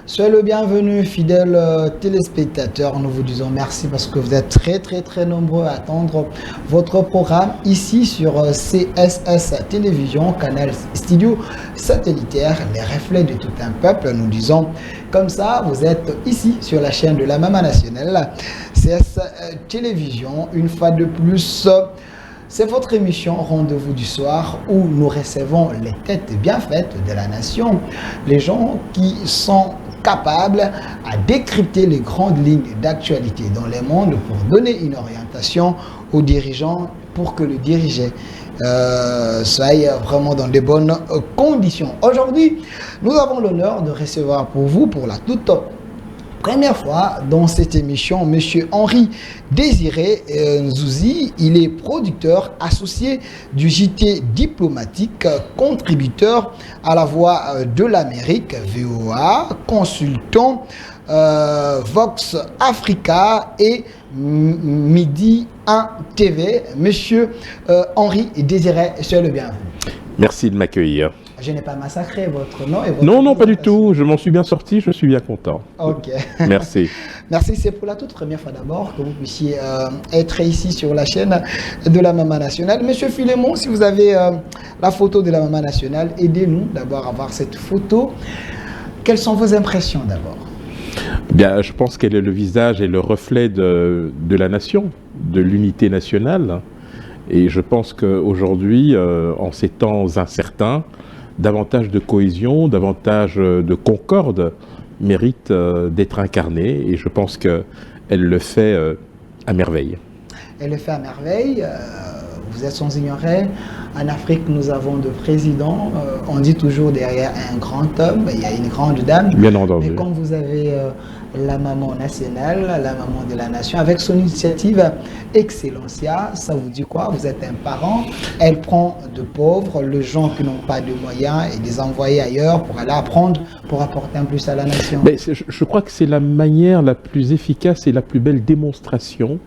Soyez le bienvenu, fidèles téléspectateurs. Nous vous disons merci parce que vous êtes très nombreux à attendre votre programme ici sur CSS Télévision, Canal Studio satellitaire, les reflets de tout un peuple. Nous disons comme ça, vous êtes ici sur la chaîne de la Mama Nationale, CS Télévision, une fois de plus. C'est votre émission Rendez-vous du soir où nous recevons les têtes bien faites de la nation, les gens qui sont capables à décrypter les grandes lignes d'actualité dans le monde pour donner une orientation aux dirigeants pour que le dirigé soit vraiment dans de bonnes conditions. Aujourd'hui, nous avons l'honneur de recevoir pour vous, pour la toute première fois dans cette émission, M. Henri Désiré Nzouzi. Il est producteur associé du JT diplomatique, contributeur à la Voix de l'Amérique, VOA, consultant Vox Africa et Midi 1 TV. Monsieur Henri Désiré, soyez le bienvenu. Merci de m'accueillir. Je n'ai pas massacré votre nom et votre Non, pas du tout. Je m'en suis bien sorti, je suis bien content. Ok. Merci. Merci, c'est pour la toute première fois d'abord que vous puissiez être ici sur la chaîne de la Mama Nationale. Monsieur Philémon, si vous avez la photo de la Mama Nationale, aidez-nous d'abord à voir cette photo. Quelles sont vos impressions d'abord? Bien, je pense qu'elle est le visage et le reflet de la nation, de l'unité nationale. Et je pense qu'aujourd'hui, en ces temps incertains, davantage de cohésion, davantage de concorde mérite d'être incarnée. Et je pense qu'elle le fait à merveille. Elle le fait à merveille. Vous êtes sans ignorer, en Afrique, nous avons deux présidents. On dit toujours derrière un grand homme, il y a une grande dame. Bien entendu. Mais quand vous avez la maman nationale, la maman de la nation, avec son initiative Excellencia, ça vous dit quoi? Vous êtes un parent, elle prend de pauvres, les gens qui n'ont pas de moyens, et les envoyer ailleurs pour aller apprendre, pour apporter un plus à la nation. Mais je crois que c'est la manière la plus efficace et la plus belle démonstration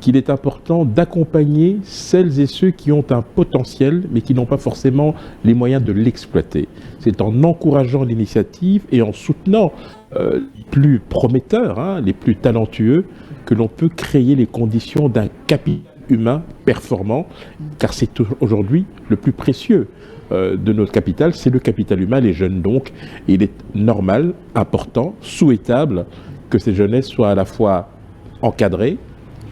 qu'il est important d'accompagner celles et ceux qui ont un potentiel, mais qui n'ont pas forcément les moyens de l'exploiter. C'est en encourageant l'initiative et en soutenant les plus prometteurs, les plus talentueux, que l'on peut créer les conditions d'un capital humain performant, car c'est aujourd'hui le plus précieux de notre capital, c'est le capital humain, les jeunes donc. Et il est normal, important, souhaitable que ces jeunesses soient à la fois encadrées,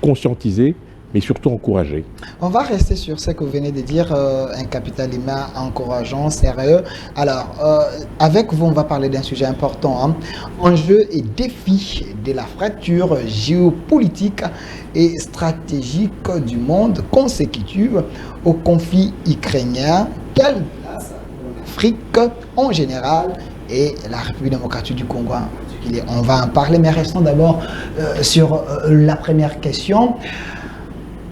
conscientiser, mais surtout encourager. On va rester sur ce que vous venez de dire, un capital humain encourageant, sérieux. Alors, avec vous, on va parler d'un sujet important, enjeux et défis de la fracture géopolitique et stratégique du monde consécutive au conflit ukrainien. Quelle place l'Afrique en général et la République démocratique du Congo? On va en parler, mais restons d'abord sur la première question.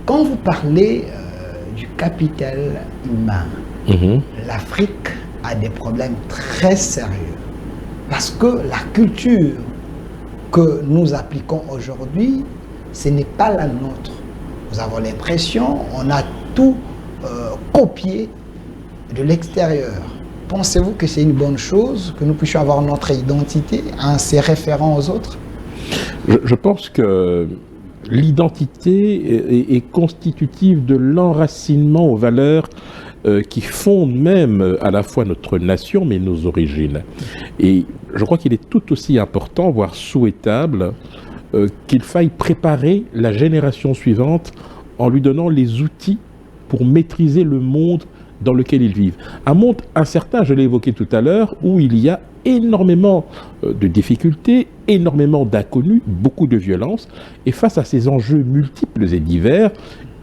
Quand vous parlez du capital humain, l'Afrique a des problèmes très sérieux. Parce que la culture que nous appliquons aujourd'hui, ce n'est pas la nôtre. Nous avons l'impression, on a tout copié de l'extérieur. Pensez-vous que c'est une bonne chose, que nous puissions avoir notre identité en se référant aux autres? Je pense que l'identité est constitutive de l'enracinement aux valeurs qui fondent même à la fois notre nation, mais nos origines. Et je crois qu'il est tout aussi important, voire souhaitable, qu'il faille préparer la génération suivante en lui donnant les outils pour maîtriser le monde dans lequel ils vivent. Un monde incertain, je l'ai évoqué tout à l'heure, où il y a énormément de difficultés, énormément d'inconnus, beaucoup de violence. Et face à ces enjeux multiples et divers,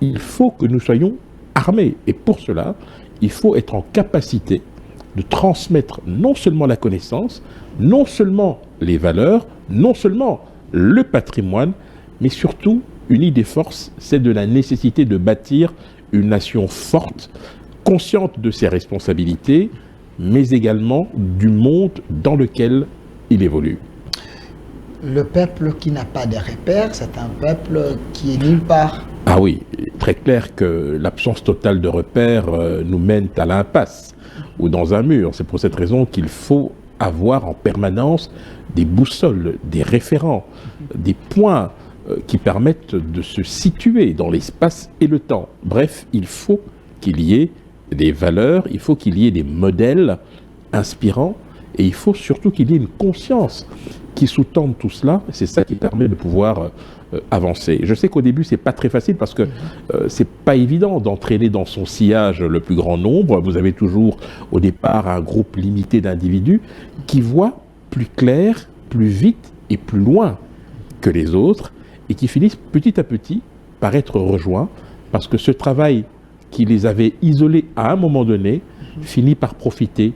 il faut que nous soyons armés. Et pour cela, il faut être en capacité de transmettre non seulement la connaissance, non seulement les valeurs, non seulement le patrimoine, mais surtout une idée force, c'est de la nécessité de bâtir une nation forte, consciente de ses responsabilités, mais également du monde dans lequel il évolue. Le peuple qui n'a pas de repères, c'est un peuple qui est nulle part. Ah oui, très clair que l'absence totale de repères nous mène à l'impasse ou dans un mur. C'est pour cette raison qu'il faut avoir en permanence des boussoles, des référents, des points qui permettent de se situer dans l'espace et le temps. Bref, il faut qu'il y ait des valeurs, il faut qu'il y ait des modèles inspirants et il faut surtout qu'il y ait une conscience qui sous-tende tout cela. C'est ça qui permet de pouvoir avancer. Je sais qu'au début, c'est pas très facile parce que c'est pas évident d'entraîner dans son sillage le plus grand nombre. Vous avez toujours au départ un groupe limité d'individus qui voient plus clair, plus vite et plus loin que les autres et qui finissent petit à petit par être rejoints parce que ce travail qui les avait isolés à un moment donné finit par profiter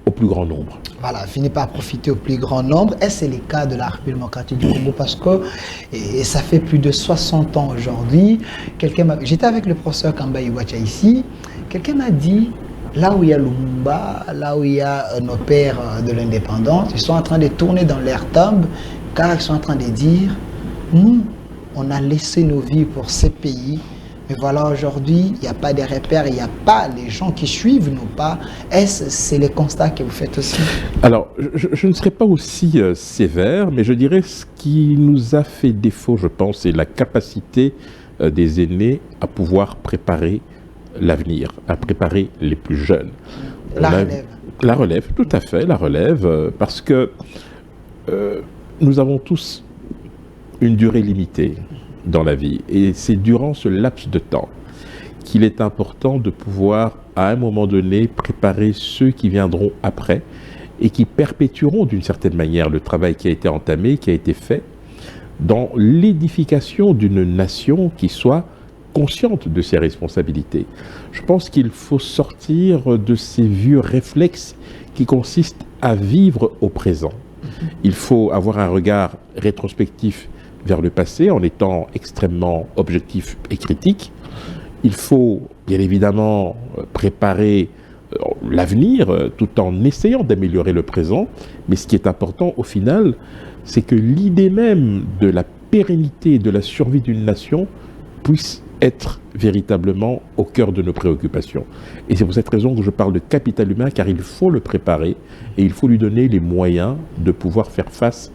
au plus grand nombre. Voilà, finit par profiter au plus grand nombre. Et c'est le cas de la République démocratique du Congo parce que ça fait plus de 60 ans aujourd'hui. J'étais avec le professeur Kamba Iwacha ici. Quelqu'un m'a dit, là où il y a Lumumba, là où il y a nos pères de l'indépendance, ils sont en train de tourner dans leur tombe car ils sont en train de dire, nous, on a laissé nos vies pour ces pays. Mais voilà, aujourd'hui, il n'y a pas de repères, il n'y a pas les gens qui suivent nos pas. Est-ce c'est le constat que vous faites aussi? Alors, je ne serai pas aussi sévère, mais je dirais ce qui nous a fait défaut, je pense, c'est la capacité des aînés à pouvoir préparer l'avenir, à préparer les plus jeunes. La relève. La relève, tout à fait, la relève, parce que nous avons tous une durée limitée dans la vie. Et c'est durant ce laps de temps qu'il est important de pouvoir, à un moment donné, préparer ceux qui viendront après et qui perpétueront d'une certaine manière le travail qui a été entamé, qui a été fait, dans l'édification d'une nation qui soit consciente de ses responsabilités. Je pense qu'il faut sortir de ces vieux réflexes qui consistent à vivre au présent. Il faut avoir un regard rétrospectif vers le passé en étant extrêmement objectif et critique. Il faut bien évidemment préparer l'avenir tout en essayant d'améliorer le présent. Mais ce qui est important au final, c'est que l'idée même de la pérennité et de la survie d'une nation puisse être véritablement au cœur de nos préoccupations. Et c'est pour cette raison que je parle de capital humain, car il faut le préparer et il faut lui donner les moyens de pouvoir faire face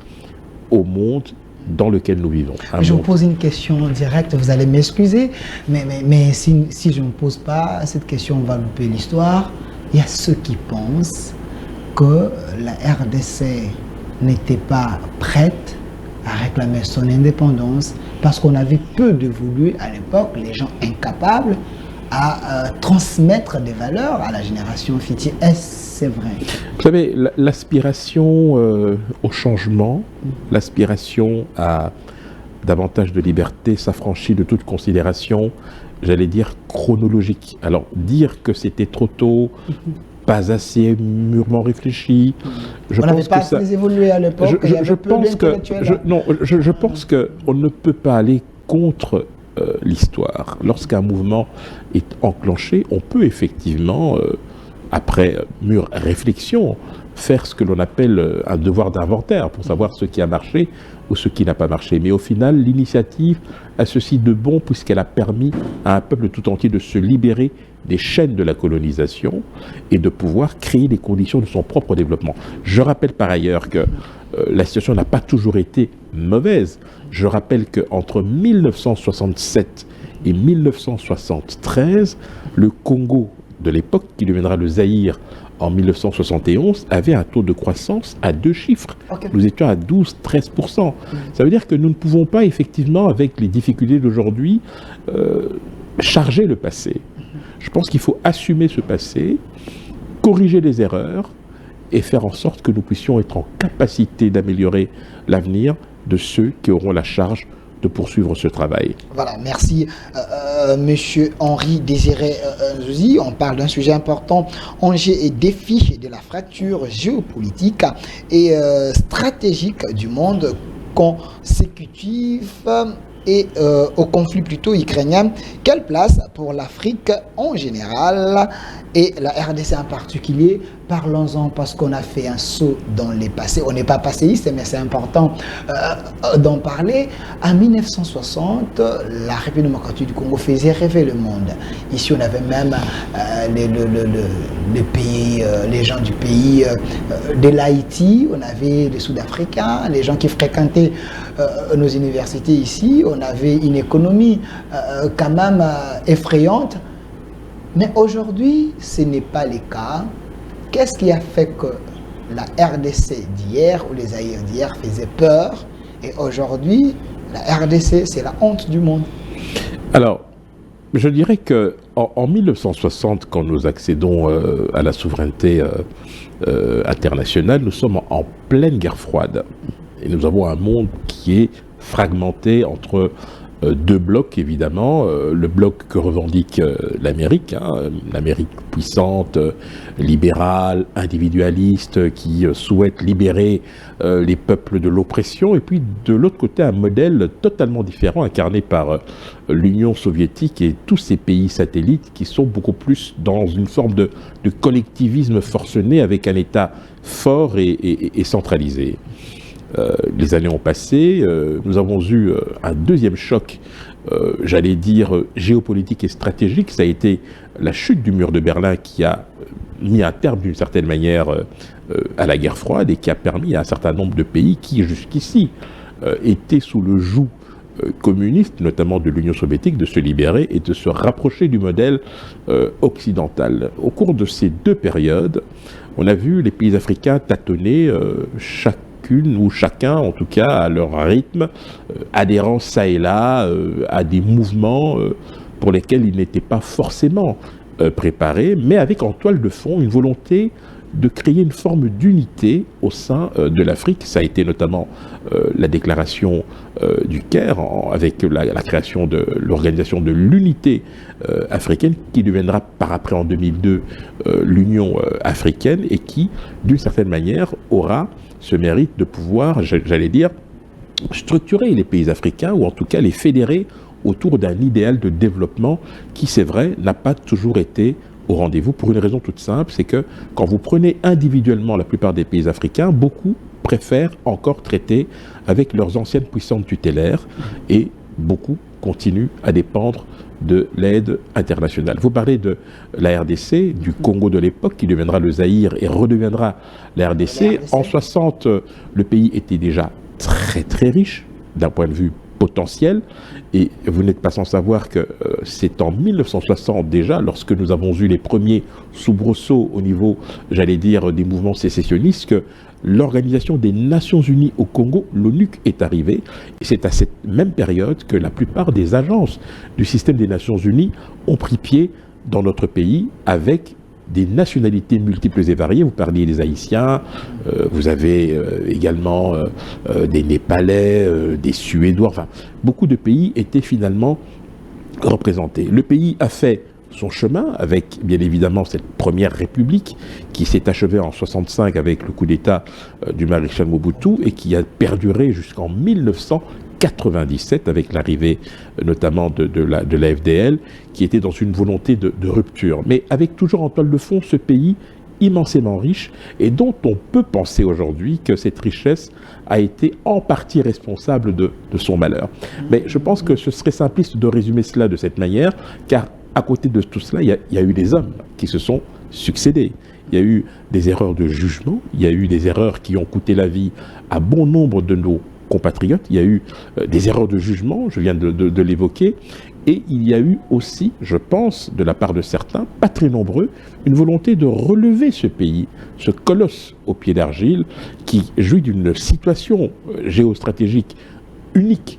au monde dans lequel nous vivons. Je vous pose une question directe, vous allez m'excuser, mais si je ne me pose pas cette question, on va louper l'histoire. Il y a ceux qui pensent que la RDC n'était pas prête à réclamer son indépendance parce qu'on avait peu dévolu à l'époque, les gens incapables à transmettre des valeurs à la génération future. Est-ce c'est vrai? Vous savez, l'aspiration au changement, l'aspiration à davantage de liberté s'affranchit de toute considération, j'allais dire, chronologique. Alors, dire que c'était trop tôt, pas assez mûrement réfléchi, je pense que ça... évolué à l'époque, je pense qu'on ne peut pas aller contre l'histoire. Lorsqu'un mouvement est enclenché, on peut effectivement, après mûre réflexion, faire ce que l'on appelle un devoir d'inventaire pour savoir ce qui a marché ou ce qui n'a pas marché. Mais au final, l'initiative a ceci de bon puisqu'elle a permis à un peuple tout entier de se libérer des chaînes de la colonisation et de pouvoir créer les conditions de son propre développement. Je rappelle par ailleurs que la situation n'a pas toujours été mauvaise. Je rappelle qu'entre 1967 et 1973, le Congo de l'époque, qui deviendra le Zaïre en 1971, avait un taux de croissance à 2 chiffres. Okay. Nous étions à 12-13%. Ça veut dire que nous ne pouvons pas, effectivement, avec les difficultés d'aujourd'hui, charger le passé. Je pense qu'il faut assumer ce passé, corriger les erreurs et faire en sorte que nous puissions être en capacité d'améliorer l'avenir de ceux qui auront la charge de poursuivre ce travail. Voilà, merci Monsieur Henri Désiré Nzuzi. On parle d'un sujet important, enjeux et défis de la fracture géopolitique et stratégique du monde consécutif et au conflit plutôt ukrainien. Quelle place pour l'Afrique en général et la RDC en particulier parlons-en parce qu'on a fait un saut dans les passés. On n'est pas passéiste, mais c'est important d'en parler. En 1960, la République démocratique du Congo faisait rêver le monde. Ici, on avait même les pays, les gens du pays de l'Haïti, on avait des Sud-Africains, les gens qui fréquentaient nos universités ici. On avait une économie quand même effrayante. Mais aujourd'hui, ce n'est pas le cas. Qu'est-ce qui a fait que la RDC d'hier ou les Zaïre d'hier faisaient peur et aujourd'hui, la RDC, c'est la honte du monde? Alors, je dirais que en 1960, quand nous accédons à la souveraineté internationale, nous sommes en pleine guerre froide. Et nous avons un monde qui est fragmenté entre deux blocs, évidemment. Le bloc que revendique l'Amérique, l'Amérique puissante, libérale, individualiste, qui souhaite libérer les peuples de l'oppression. Et puis, de l'autre côté, un modèle totalement différent, incarné par l'Union soviétique et tous ces pays satellites qui sont beaucoup plus dans une forme de collectivisme forcené avec un État fort et centralisé. Les années ont passé, nous avons eu un deuxième choc, j'allais dire géopolitique et stratégique. Ça a été la chute du mur de Berlin qui a mis un terme d'une certaine manière à la guerre froide et qui a permis à un certain nombre de pays qui jusqu'ici étaient sous le joug communiste, notamment de l'Union soviétique, de se libérer et de se rapprocher du modèle occidental. Au cours de ces deux périodes, on a vu les pays africains tâtonner chacune ou chacun, en tout cas, à leur rythme, adhérant ça et là à des mouvements pour lesquels ils n'étaient pas forcément préparés, mais avec en toile de fond une volonté de créer une forme d'unité au sein de l'Afrique. Ça a été notamment la déclaration du Caire, avec la création de l'organisation de l'unité africaine, qui deviendra par après en 2002 l'Union africaine, et qui, d'une certaine manière, aura ce mérite de pouvoir, j'allais dire, structurer les pays africains, ou en tout cas les fédérer autour d'un idéal de développement qui, c'est vrai, n'a pas toujours été au rendez-vous, pour une raison toute simple, c'est que quand vous prenez individuellement la plupart des pays africains, beaucoup préfèrent encore traiter avec leurs anciennes puissances tutélaires, et beaucoup continuent à dépendre de l'aide internationale. Vous parlez de la RDC, du Congo de l'époque, qui deviendra le Zaïre et redeviendra la RDC. En 60, le pays était déjà très très riche d'un point de vue potentiel, et vous n'êtes pas sans savoir que c'est en 1960 déjà, lorsque nous avons eu les premiers soubresauts au niveau, j'allais dire, des mouvements sécessionnistes, que l'Organisation des Nations Unies au Congo, l'ONUC, est arrivée. Et c'est à cette même période que la plupart des agences du système des Nations Unies ont pris pied dans notre pays, avec des nationalités multiples et variées. Vous parliez des Haïtiens, vous avez également des Népalais, des Suédois, enfin, beaucoup de pays étaient finalement représentés. Le pays a fait son chemin avec, bien évidemment, cette première république qui s'est achevée en 65 avec le coup d'État du maréchal Mobutu, et qui a perduré jusqu'en 1997 avec l'arrivée notamment de la FDL, qui était dans une volonté de rupture, mais avec toujours en toile de fond ce pays immensément riche, et dont on peut penser aujourd'hui que cette richesse a été en partie responsable de son malheur. Mais je pense que ce serait simpliste de résumer cela de cette manière, car à côté de tout cela, il y a eu des hommes qui se sont succédés. Il y a eu des erreurs de jugement, il y a eu des erreurs qui ont coûté la vie à bon nombre de nos compatriotes, il y a eu des erreurs de jugement, je viens de l'évoquer, et il y a eu aussi, je pense, de la part de certains, pas très nombreux, une volonté de relever ce pays, ce colosse au pied d'argile, qui jouit d'une situation géostratégique unique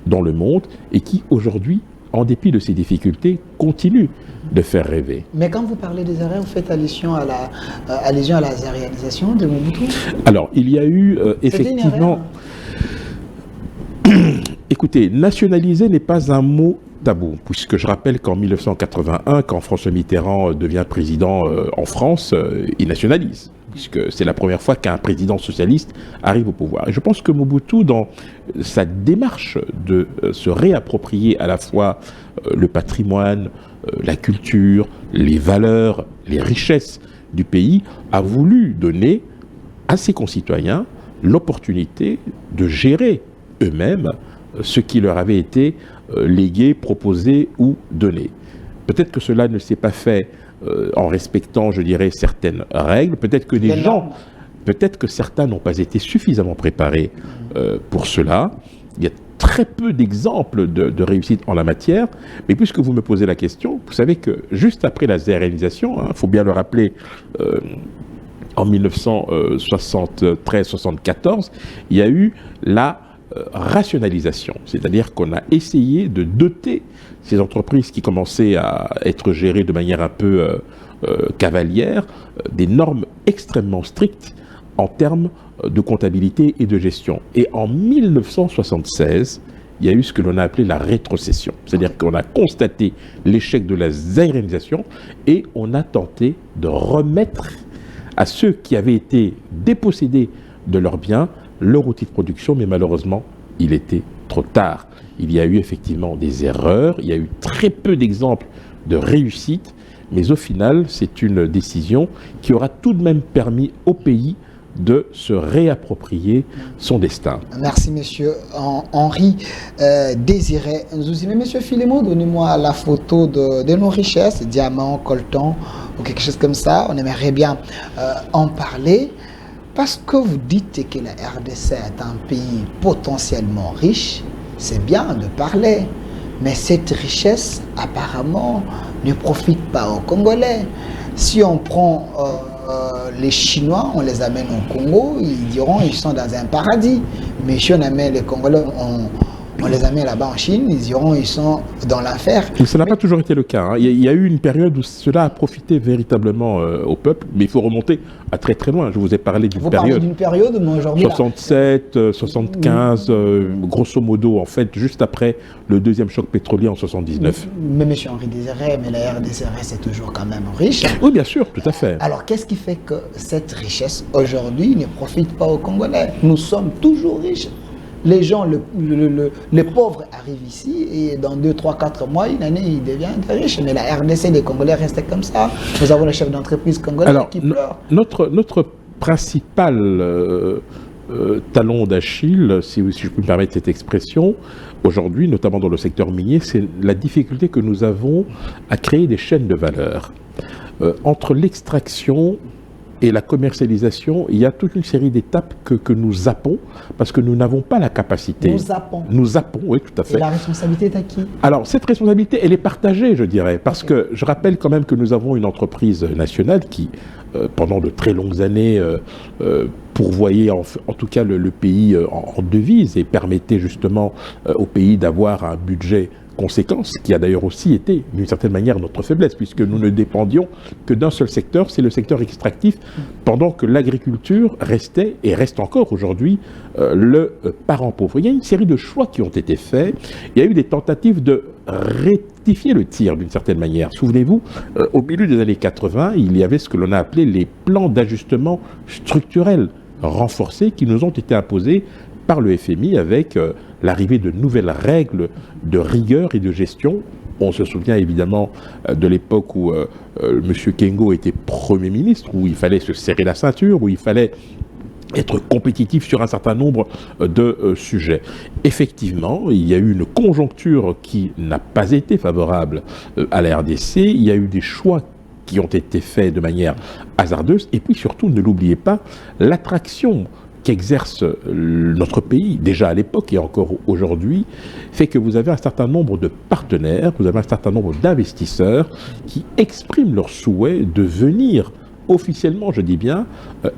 dans le monde, et qui aujourd'hui, en dépit de ces difficultés, continue de faire rêver. Mais quand vous parlez des arrêts, vous faites allusion à la réalisation de Mobutu? Alors, il y a eu effectivement... Écoutez, nationaliser n'est pas un mot tabou, puisque je rappelle qu'en 1981, quand François Mitterrand devient président en France, il nationalise, puisque c'est la première fois qu'un président socialiste arrive au pouvoir. Et je pense que Mobutu, dans sa démarche de se réapproprier à la fois le patrimoine, la culture, les valeurs, les richesses du pays a voulu donner à ses concitoyens l'opportunité de gérer eux-mêmes ce qui leur avait été légué, proposé ou donné. Peut-être que cela ne s'est pas fait en respectant, je dirais, certaines règles. Peut-être que peut-être que certains n'ont pas été suffisamment préparés pour cela. Il y a très peu d'exemples de réussite en la matière. Mais puisque vous me posez la question, vous savez que juste après la zéréalisation, il faut bien le rappeler, en 1973-74, il y a eu la rationalisation. C'est-à-dire qu'on a essayé de doter ces entreprises qui commençaient à être gérées de manière un peu cavalière des normes extrêmement strictes en termes de comptabilité et de gestion. Et en 1976, il y a eu ce que l'on a appelé la rétrocession. C'est-à-dire qu'on a constaté l'échec de la zéréalisation et on a tenté de remettre à ceux qui avaient été dépossédés de leurs biens leur outil de production, mais malheureusement, il était trop tard. Il y a eu effectivement des erreurs, il y a eu très peu d'exemples de réussite, mais au final, c'est une décision qui aura tout de même permis au pays de se réapproprier son destin. Merci, monsieur Henri Désiré Nzouzi. Mais monsieur Philémon, donnez-moi la photo de nos richesses, diamants, coltan ou quelque chose comme ça. On aimerait bien en parler parce que vous dites que la RDC est un pays potentiellement riche. C'est bien de parler, mais cette richesse apparemment ne profite pas aux Congolais. Si on prend les Chinois, on les amène au Congo, ils diront qu'ils sont dans un paradis. Mais si on amène les Congolais, on les amène là-bas en Chine, ils diront qu'ils sont dans l'enfer. Ça n'a pas toujours été le cas. Il y a eu une période où cela a profité véritablement au peuple, mais il faut remonter à très très loin. Je vous ai parlé d'une période. Vous parlez d'une période, mais aujourd'hui... 67, 75, grosso modo, en fait, juste après le deuxième choc pétrolier en 79. Mais monsieur Henri Désiré, mais la RDC c'est toujours quand même riche. Oui, bien sûr, tout à fait. Alors, qu'est-ce qui fait que cette richesse, aujourd'hui, ne profite pas aux Congolais? Nous sommes toujours riches. Les gens, les pauvres arrivent ici et dans 2, 3, 4 mois, une année, ils deviennent très riches. Mais la RDC, les Congolais restaient comme ça. Nous avons les chefs d'entreprise congolais qui pleurent. Notre principal talon d'Achille, si je peux me permettre cette expression, aujourd'hui, notamment dans le secteur minier, c'est la difficulté que nous avons à créer des chaînes de valeur. Entre l'extraction et la commercialisation, il y a toute une série d'étapes que nous zappons parce que nous n'avons pas la capacité. Nous zappons. Nous zappons, oui, tout à fait. Et la responsabilité est à qui? Alors, cette responsabilité, elle est partagée, je dirais, parce que je rappelle quand même que nous avons une entreprise nationale qui, pendant de très longues années, pourvoyait en tout cas le pays en devises et permettait justement au pays d'avoir un budget conséquence, qui a d'ailleurs aussi été d'une certaine manière notre faiblesse, puisque nous ne dépendions que d'un seul secteur, c'est le secteur extractif, pendant que l'agriculture restait et reste encore aujourd'hui le parent pauvre. Il y a une série de choix qui ont été faits, il y a eu des tentatives de rectifier le tir d'une certaine manière. Souvenez-vous, au milieu des années 80, il y avait ce que l'on a appelé les plans d'ajustement structurel renforcés qui nous ont été imposés par le FMI avec l'arrivée de nouvelles règles de rigueur et de gestion. On se souvient évidemment de l'époque où M. Kengo était Premier ministre, où il fallait se serrer la ceinture, où il fallait être compétitif sur un certain nombre de sujets. Effectivement, il y a eu une conjoncture qui n'a pas été favorable à la RDC, il y a eu des choix qui ont été faits de manière hasardeuse, et puis surtout, ne l'oubliez pas, l'attraction qu'exerce notre pays, déjà à l'époque et encore aujourd'hui, fait que vous avez un certain nombre de partenaires, vous avez un certain nombre d'investisseurs qui expriment leur souhait de venir officiellement, je dis bien,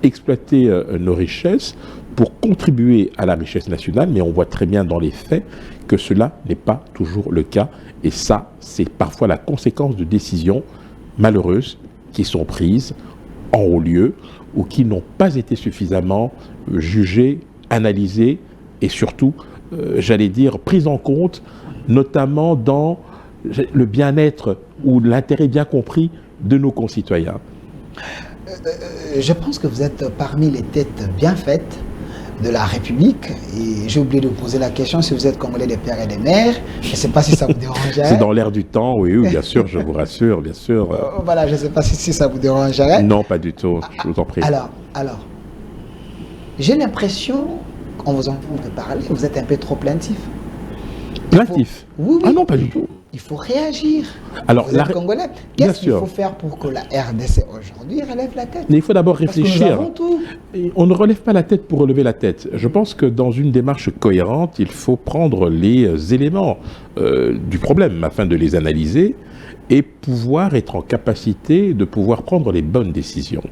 exploiter nos richesses pour contribuer à la richesse nationale, mais on voit très bien dans les faits que cela n'est pas toujours le cas, et ça, c'est parfois la conséquence de décisions malheureuses qui sont prises en haut lieu ou qui n'ont pas été suffisamment jugées, analysées et surtout, j'allais dire, prises en compte, notamment dans le bien-être ou l'intérêt bien compris de nos concitoyens. Je pense que vous êtes parmi les têtes bien faites, de la République. Et j'ai oublié de vous poser la question si vous êtes Congolais des pères et des mères. Je ne sais pas si ça vous dérangerait. C'est dans l'air du temps, oui, bien sûr, je vous rassure, bien sûr. Voilà, je ne sais pas si ça vous dérangerait. Non, pas du tout, je vous en prie. Alors, j'ai l'impression, en vous entendant parler, vous êtes un peu trop plaintif. Plaintif? Oui. Ah non, pas du tout. Il faut réagir. Alors, vous êtes Congolais. Qu'est-ce qu'il faut faire pour que la RDC aujourd'hui relève la tête? Mais il faut d'abord réfléchir. Parce que nous avons tout. On ne relève pas la tête pour relever la tête. Je pense que dans une démarche cohérente, il faut prendre les éléments du problème afin de les analyser et pouvoir être en capacité de pouvoir prendre les bonnes décisions.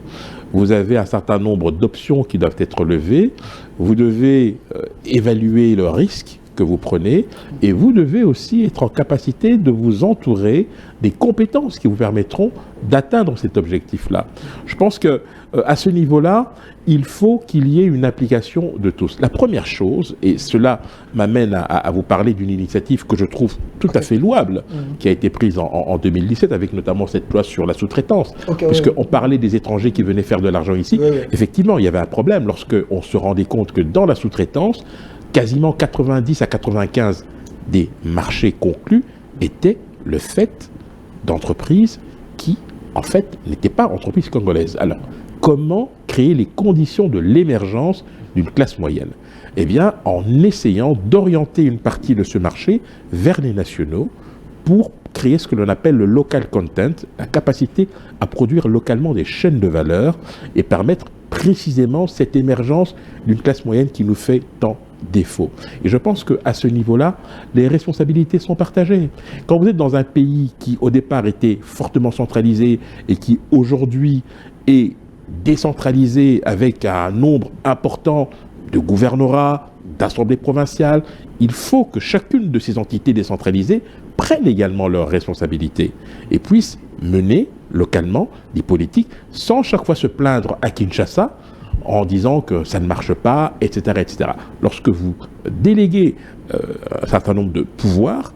Vous avez un certain nombre d'options qui doivent être levées. Vous devez évaluer le risque que vous prenez, et vous devez aussi être en capacité de vous entourer des compétences qui vous permettront d'atteindre cet objectif-là. Je pense que à ce niveau-là, il faut qu'il y ait une application de tous. La première chose, et cela m'amène à vous parler d'une initiative que je trouve tout à fait louable, qui a été prise en 2017, avec notamment cette loi sur la sous-traitance, puisqu'on parlait des étrangers qui venaient faire de l'argent ici. Effectivement, il y avait un problème lorsqu'on se rendait compte que dans la sous-traitance, quasiment 90 à 95 des marchés conclus étaient le fait d'entreprises qui, en fait, n'étaient pas entreprises congolaises. Alors, comment créer les conditions de l'émergence d'une classe moyenne? Eh bien, en essayant d'orienter une partie de ce marché vers les nationaux pour créer ce que l'on appelle le local content, la capacité à produire localement des chaînes de valeur et permettre précisément cette émergence d'une classe moyenne qui nous fait tant défaut. Et je pense qu'à ce niveau-là, les responsabilités sont partagées. Quand vous êtes dans un pays qui, au départ, était fortement centralisé et qui, aujourd'hui, est décentralisé avec un nombre important de gouvernorats, d'assemblées provinciales, il faut que chacune de ces entités décentralisées prenne également leurs responsabilités et puisse mener localement des politiques sans chaque fois se plaindre à Kinshasa en disant que ça ne marche pas, etc., etc. Lorsque vous déléguez un certain nombre de pouvoirs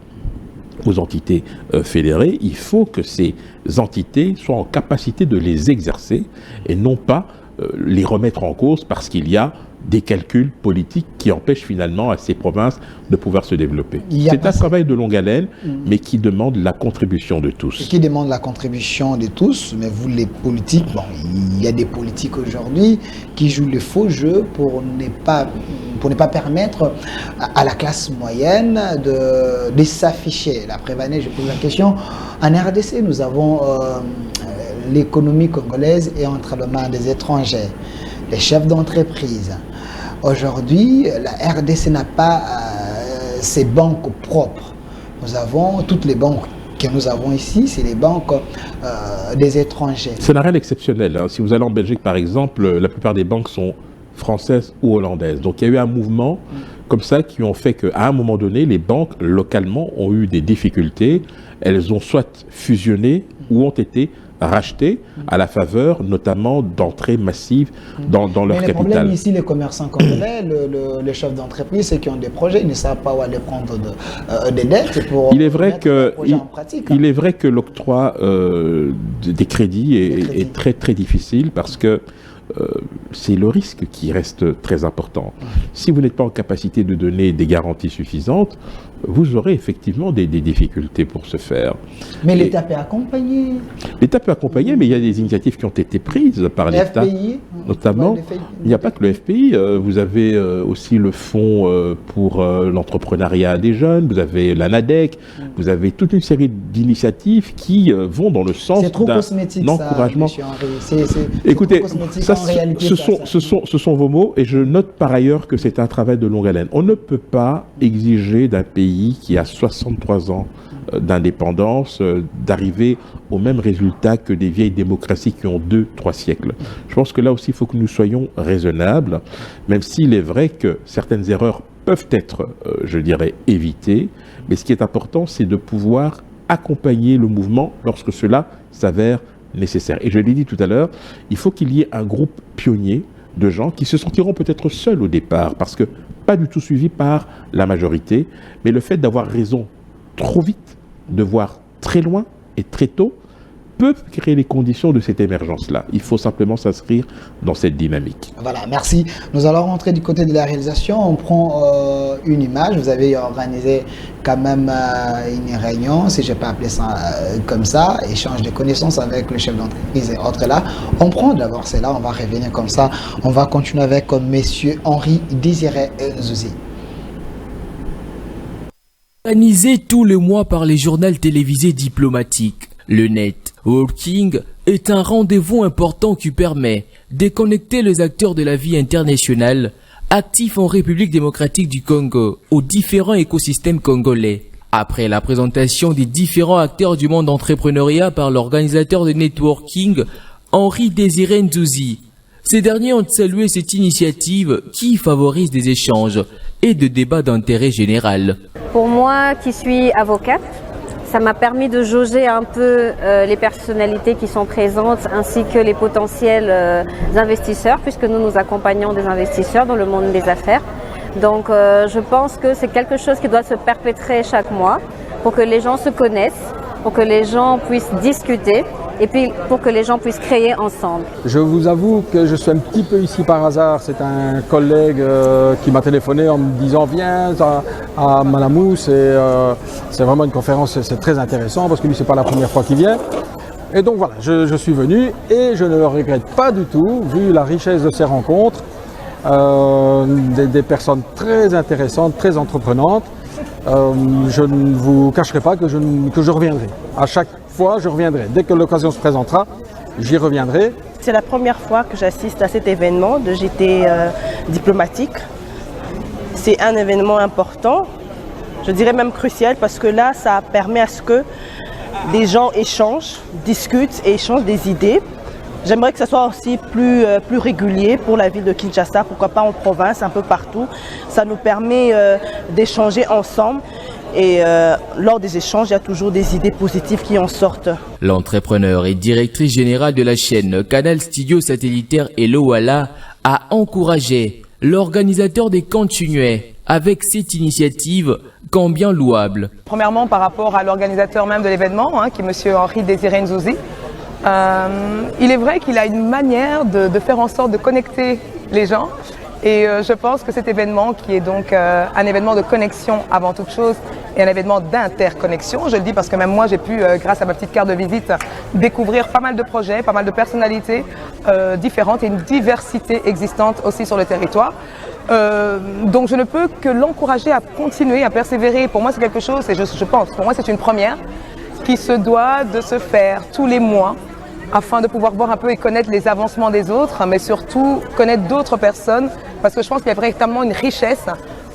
aux entités fédérées, il faut que ces entités soient en capacité de les exercer et non pas les remettre en cause parce qu'il y a des calculs politiques qui empêchent finalement à ces provinces de pouvoir se développer. C'est un travail de longue haleine, mais qui demande la contribution de tous. Qui demande la contribution de tous, mais vous les politiques, bon, il y a des politiques aujourd'hui qui jouent le faux jeu pour ne pas permettre à la classe moyenne de s'afficher. La Prévanée, je pose la question, en RDC, nous avons l'économie congolaise est entre les mains des étrangers, les chefs d'entreprise. Aujourd'hui, la RDC n'a pas ses banques propres. Nous avons toutes les banques que nous avons ici, c'est les banques des étrangers. Ça n'a rien d'exceptionnel. Hein. Si vous allez en Belgique, par exemple, la plupart des banques sont françaises ou hollandaises. Donc il y a eu un mouvement comme ça qui ont fait qu'à un moment donné, les banques localement ont eu des difficultés. Elles ont soit fusionné ou ont été rachetées à la faveur notamment d'entrées massives dans leur capital. Le problème ici, les commerçants congolais, les chefs d'entreprise, ceux qui ont des projets, ils ne savent pas où aller prendre des dettes pour mettre leurs projets en pratique. Il est vrai que l'octroi des crédits est très très difficile parce que c'est le risque qui reste très important. Si vous n'êtes pas en capacité de donner des garanties suffisantes, vous aurez effectivement des difficultés pour ce faire. Mais l'État peut accompagner. L'État peut accompagner, mais il y a des initiatives qui ont été prises par l'État, notamment. Il n'y a pas que le FPI, vous avez aussi le Fonds pour l'entrepreneuriat des jeunes, vous avez l'ANADEC, vous avez toute une série d'initiatives qui vont dans le sens d'un encouragement. Écoutez, ce sont vos mots, et je note par ailleurs que c'est un travail de longue haleine. On ne peut pas exiger d'un pays qui a 63 ans d'indépendance d'arriver au même résultat que des vieilles démocraties qui ont 2-3 siècles. Je pense que là aussi, il faut que nous soyons raisonnables, même s'il est vrai que certaines erreurs peuvent être, je dirais, évitées. Mais ce qui est important, c'est de pouvoir accompagner le mouvement lorsque cela s'avère nécessaire. Et je l'ai dit tout à l'heure, il faut qu'il y ait un groupe pionnier de gens qui se sentiront peut-être seuls au départ, parce que pas du tout suivis par la majorité, mais le fait d'avoir raison trop vite, de voir très loin et très tôt, peut créer les conditions de cette émergence-là. Il faut simplement s'inscrire dans cette dynamique. Voilà, merci. Nous allons rentrer du côté de la réalisation. On prend une image. Vous avez organisé quand même une réunion, si je peux appeler ça comme ça, échange de connaissances avec le chef d'entreprise et autres là. On prend d'abord cela, on va revenir comme ça. On va continuer avec monsieur Henri Désiré Nzouzi. Organisé tous les mois par les journaux télévisés diplomatiques, le networking est un rendez-vous important qui permet de connecter les acteurs de la vie internationale actifs en République démocratique du Congo aux différents écosystèmes congolais. Après la présentation des différents acteurs du monde entrepreneuriat par l'organisateur de networking, Henri Désiré Nzouzi, ces derniers ont salué cette initiative qui favorise des échanges et des débats d'intérêt général. Pour moi qui suis avocate, ça m'a permis de jauger un peu les personnalités qui sont présentes ainsi que les potentiels investisseurs, puisque nous accompagnons des investisseurs dans le monde des affaires. Donc je pense que c'est quelque chose qui doit se perpétrer chaque mois pour que les gens se connaissent, pour que les gens puissent discuter et puis pour que les gens puissent créer ensemble. Je vous avoue que je suis un petit peu ici par hasard. C'est un collègue qui m'a téléphoné en me disant viens à Malamou, c'est vraiment une conférence, c'est très intéressant parce que lui c'est pas la première fois qu'il vient. Et donc voilà, je suis venu et je ne le regrette pas du tout vu la richesse de ces rencontres, des personnes très intéressantes, très entreprenantes. Je ne vous cacherai pas que je reviendrai. À chaque fois, je reviendrai. Dès que l'occasion se présentera, j'y reviendrai. C'est la première fois que j'assiste à cet événement de GT diplomatique. C'est un événement important, je dirais même crucial, parce que là, ça permet à ce que des gens échangent, discutent et échangent des idées. J'aimerais que ça soit aussi plus régulier pour la ville de Kinshasa, pourquoi pas en province, un peu partout. Ça nous permet d'échanger ensemble et lors des échanges, il y a toujours des idées positives qui en sortent. L'entrepreneur et directrice générale de la chaîne Canal Studio Satellitaire Hello Walla a encouragé l'organisateur des continuer avec cette initiative combien louable. Premièrement, par rapport à l'organisateur même de l'événement, qui est M. Henri Désiré Nzouzi. Il est vrai qu'il a une manière de faire en sorte de connecter les gens et je pense que cet événement qui est donc un événement de connexion avant toute chose et un événement d'interconnexion, je le dis parce que même moi j'ai pu, grâce à ma petite carte de visite, découvrir pas mal de projets, pas mal de personnalités différentes et une diversité existante aussi sur le territoire. Donc je ne peux que l'encourager à continuer, à persévérer. Pour moi c'est quelque chose, et je pense, pour moi c'est une première qui se doit de se faire tous les mois afin de pouvoir voir un peu et connaître les avancements des autres, mais surtout connaître d'autres personnes, parce que je pense qu'il y a véritablement une richesse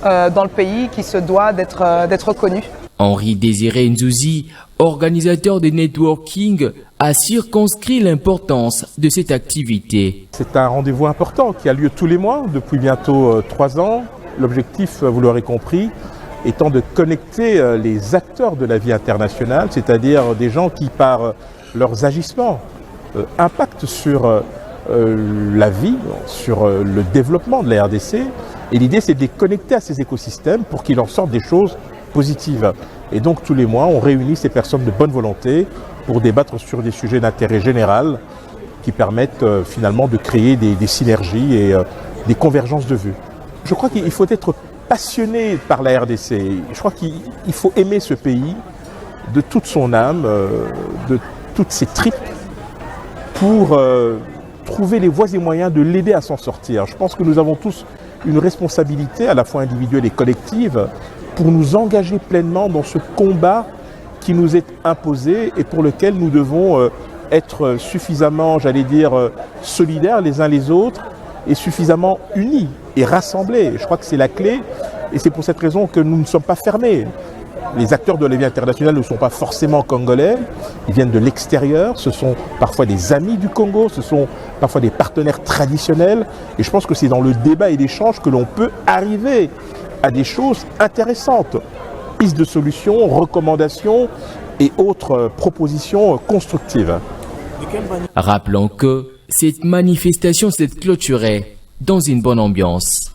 dans le pays qui se doit d'être connue. Henri Désiré Nzouzi, organisateur des networking, a circonscrit l'importance de cette activité. C'est un rendez-vous important qui a lieu tous les mois depuis bientôt 3 ans. L'objectif, vous l'aurez compris, étant de connecter les acteurs de la vie internationale, c'est-à-dire des gens qui, par leurs agissements, impactent sur la vie, sur le développement de la RDC. Et l'idée, c'est de les connecter à ces écosystèmes pour qu'il en sorte des choses positives. Et donc, tous les mois, on réunit ces personnes de bonne volonté pour débattre sur des sujets d'intérêt général qui permettent finalement de créer des synergies et des convergences de vues. Je crois qu'il faut être passionné par la RDC. Je crois qu'il faut aimer ce pays de toute son âme, de toutes ses tripes, pour trouver les voies et moyens de l'aider à s'en sortir. Je pense que nous avons tous une responsabilité, à la fois individuelle et collective, pour nous engager pleinement dans ce combat qui nous est imposé et pour lequel nous devons être suffisamment, j'allais dire, solidaires les uns les autres et suffisamment unis et rassemblés. Je crois que c'est la clé et c'est pour cette raison que nous ne sommes pas fermés. Les acteurs de la vie internationale ne sont pas forcément congolais, ils viennent de l'extérieur, ce sont parfois des amis du Congo, ce sont parfois des partenaires traditionnels et je pense que c'est dans le débat et l'échange que l'on peut arriver à des choses intéressantes, pistes de solutions, recommandations et autres propositions constructives. Rappelons que cette manifestation s'est clôturée dans une bonne ambiance.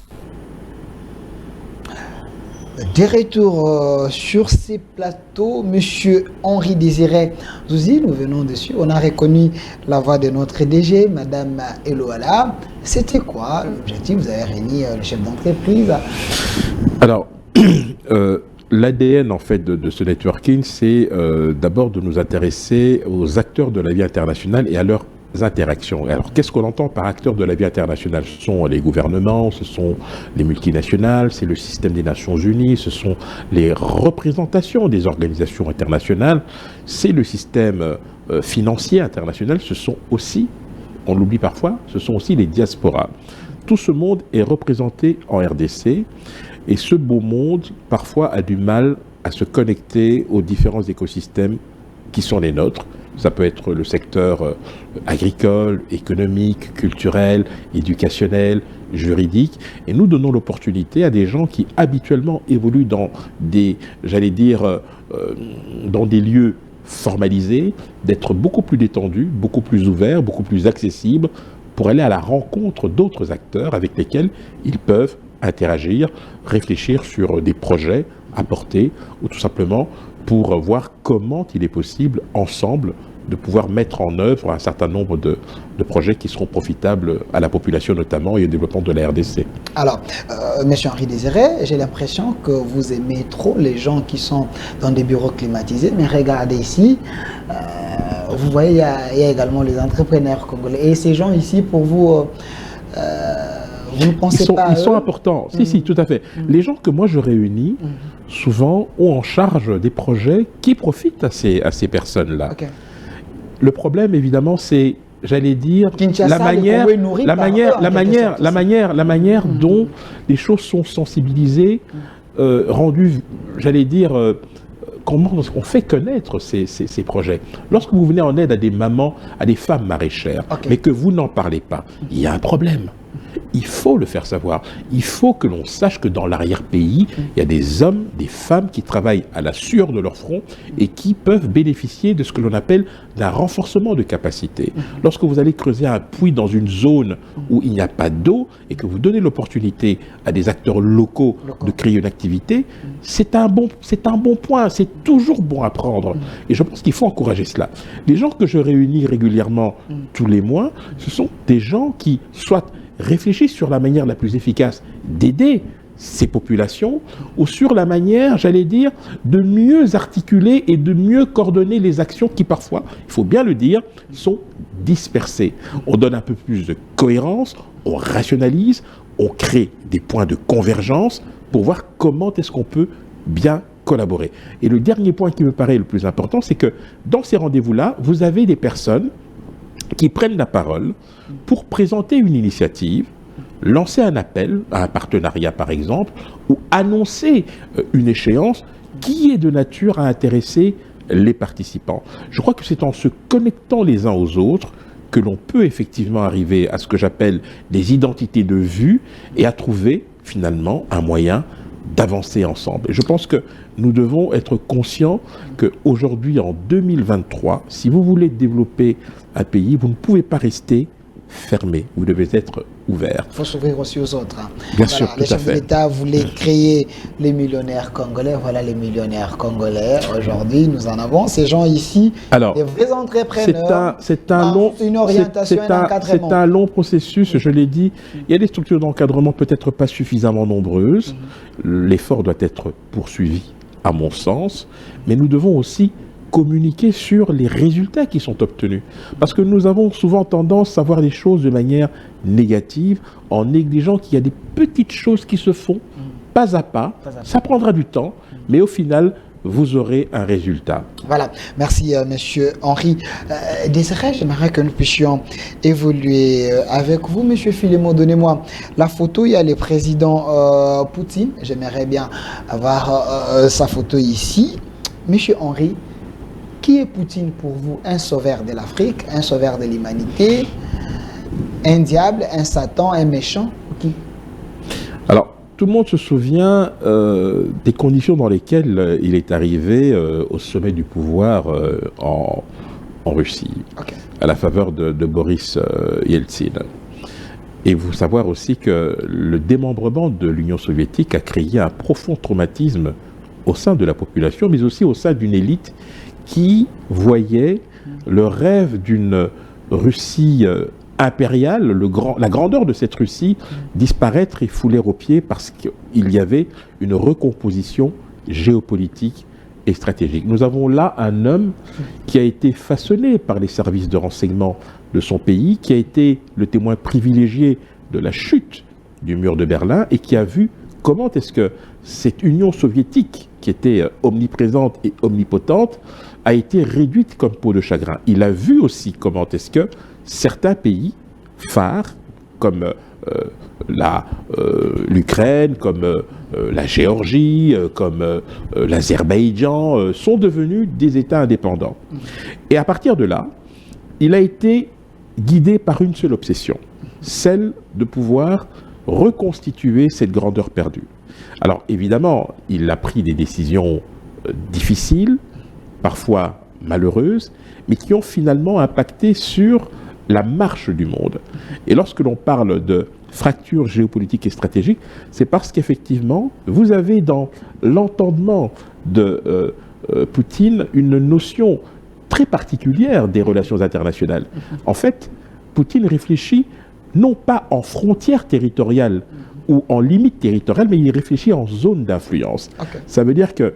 De retour sur ces plateaux, Monsieur Henri Désiré Zouzi, nous venons dessus. On a reconnu la voix de notre DG, Madame Eloala. C'était quoi l'objectif? Vous avez réuni le chef d'entreprise. Alors, l'ADN en fait de ce networking, c'est d'abord de nous intéresser aux acteurs de la vie internationale et à leurs interactions. Alors, qu'est-ce qu'on entend par acteurs de la vie internationale? Ce sont les gouvernements, ce sont les multinationales, c'est le système des Nations Unies, ce sont les représentations des organisations internationales, c'est le système financier international, ce sont aussi, on l'oublie parfois, ce sont aussi les diasporas. Tout ce monde est représenté en RDC et ce beau monde, parfois, a du mal à se connecter aux différents écosystèmes qui sont les nôtres. Ça peut être le secteur agricole, économique, culturel, éducationnel, juridique. Et nous donnons l'opportunité à des gens qui habituellement évoluent dans des, j'allais dire, dans des lieux formalisés, d'être beaucoup plus détendus, beaucoup plus ouverts, beaucoup plus accessibles pour aller à la rencontre d'autres acteurs avec lesquels ils peuvent interagir, réfléchir sur des projets à porter ou tout simplement pour voir comment il est possible, ensemble, de pouvoir mettre en œuvre un certain nombre de projets qui seront profitables à la population notamment et au développement de la RDC. Alors, Monsieur Henri Désiré, j'ai l'impression que vous aimez trop les gens qui sont dans des bureaux climatisés, mais regardez ici, vous voyez, il y a également les entrepreneurs congolais. Et ces gens ici, pour vous, vous ne pensez pas à eux? Ils sont importants. Si, tout à fait. Les gens que moi je réunis, souvent, ont en charge des projets qui profitent à ces personnes-là. Okay. Le problème, évidemment, c'est, j'allais dire, la manière dont les choses sont sensibilisées, rendues, j'allais dire, comment on fait connaître ces projets. Lorsque vous venez en aide à des mamans, à des femmes maraîchères, mais que vous n'en parlez pas, il y a un problème. Il faut le faire savoir. Il faut que l'on sache que dans l'arrière-pays, il y a des hommes, des femmes qui travaillent à la sueur de leur front et qui peuvent bénéficier de ce que l'on appelle d'un renforcement de capacité. Lorsque vous allez creuser un puits dans une zone où il n'y a pas d'eau et que vous donnez l'opportunité à des acteurs locaux de créer une activité, c'est un bon point. C'est toujours bon à prendre. Et je pense qu'il faut encourager cela. Les gens que je réunis régulièrement tous les mois, ce sont des gens qui soit réfléchissent sur la manière la plus efficace d'aider ces populations ou sur la manière, j'allais dire, de mieux articuler et de mieux coordonner les actions qui parfois, il faut bien le dire, sont dispersées. On donne un peu plus de cohérence, on rationalise, on crée des points de convergence pour voir comment est-ce qu'on peut bien collaborer. Et le dernier point qui me paraît le plus important, c'est que dans ces rendez-vous-là, vous avez des personnes qui prennent la parole pour présenter une initiative, lancer un appel à un partenariat par exemple, ou annoncer une échéance qui est de nature à intéresser les participants. Je crois que c'est en se connectant les uns aux autres que l'on peut effectivement arriver à ce que j'appelle des identités de vue et à trouver finalement un moyen d'avancer ensemble. Et je pense que nous devons être conscients qu'aujourd'hui, en 2023, si vous voulez développer un pays, vous ne pouvez pas rester fermé, vous devez être ouvert. Il faut s'ouvrir aussi aux autres. Bien sûr, tout à fait. Le chef de l'État voulait créer les millionnaires congolais. Voilà les millionnaires congolais. Aujourd'hui, nous en avons. Ces gens ici, alors, des vrais entrepreneurs. C'est un long processus, je l'ai dit. Il y a des structures d'encadrement peut-être pas suffisamment nombreuses. L'effort doit être poursuivi, à mon sens. Mais nous devons aussi communiquer sur les résultats qui sont obtenus. Parce que nous avons souvent tendance à voir les choses de manière négative, en négligeant qu'il y a des petites choses qui se font pas à pas. Ça prendra du temps, mais au final, vous aurez un résultat. Voilà, merci Monsieur Henri Désiré. J'aimerais que nous puissions évoluer avec vous, Monsieur Philémon. Donnez-moi la photo. Il y a le président Poutine. J'aimerais bien avoir sa photo ici. Monsieur Henri, qui est Poutine pour vous? Un sauveur de l'Afrique, un sauveur de l'humanité, un diable, un Satan, un méchant? Qui? Alors, tout le monde se souvient des conditions dans lesquelles il est arrivé au sommet du pouvoir en Russie, à la faveur de Boris Yeltsin. Et vous savoir aussi que le démembrement de l'Union soviétique a créé un profond traumatisme au sein de la population, mais aussi au sein d'une élite qui voyait le rêve d'une Russie impériale, la grandeur de cette Russie disparaître et fouler aux pieds parce qu'il y avait une recomposition géopolitique et stratégique. Nous avons là un homme qui a été façonné par les services de renseignement de son pays, qui a été le témoin privilégié de la chute du mur de Berlin et qui a vu comment est-ce que cette Union soviétique, qui était omniprésente et omnipotente, a été réduite comme peau de chagrin. Il a vu aussi comment est-ce que certains pays phares, comme l'Ukraine, comme la Géorgie, comme l'Azerbaïdjan, sont devenus des États indépendants. Et à partir de là, il a été guidé par une seule obsession, celle de pouvoir reconstituer cette grandeur perdue. Alors évidemment, il a pris des décisions difficiles, parfois malheureuses, mais qui ont finalement impacté sur la marche du monde. Et lorsque l'on parle de fracture géopolitique et stratégique, c'est parce qu'effectivement, vous avez dans l'entendement de Poutine une notion très particulière des relations internationales. En fait, Poutine réfléchit non pas en frontières territoriales ou en limites territoriales, mais il réfléchit en zone d'influence. Okay. Ça veut dire que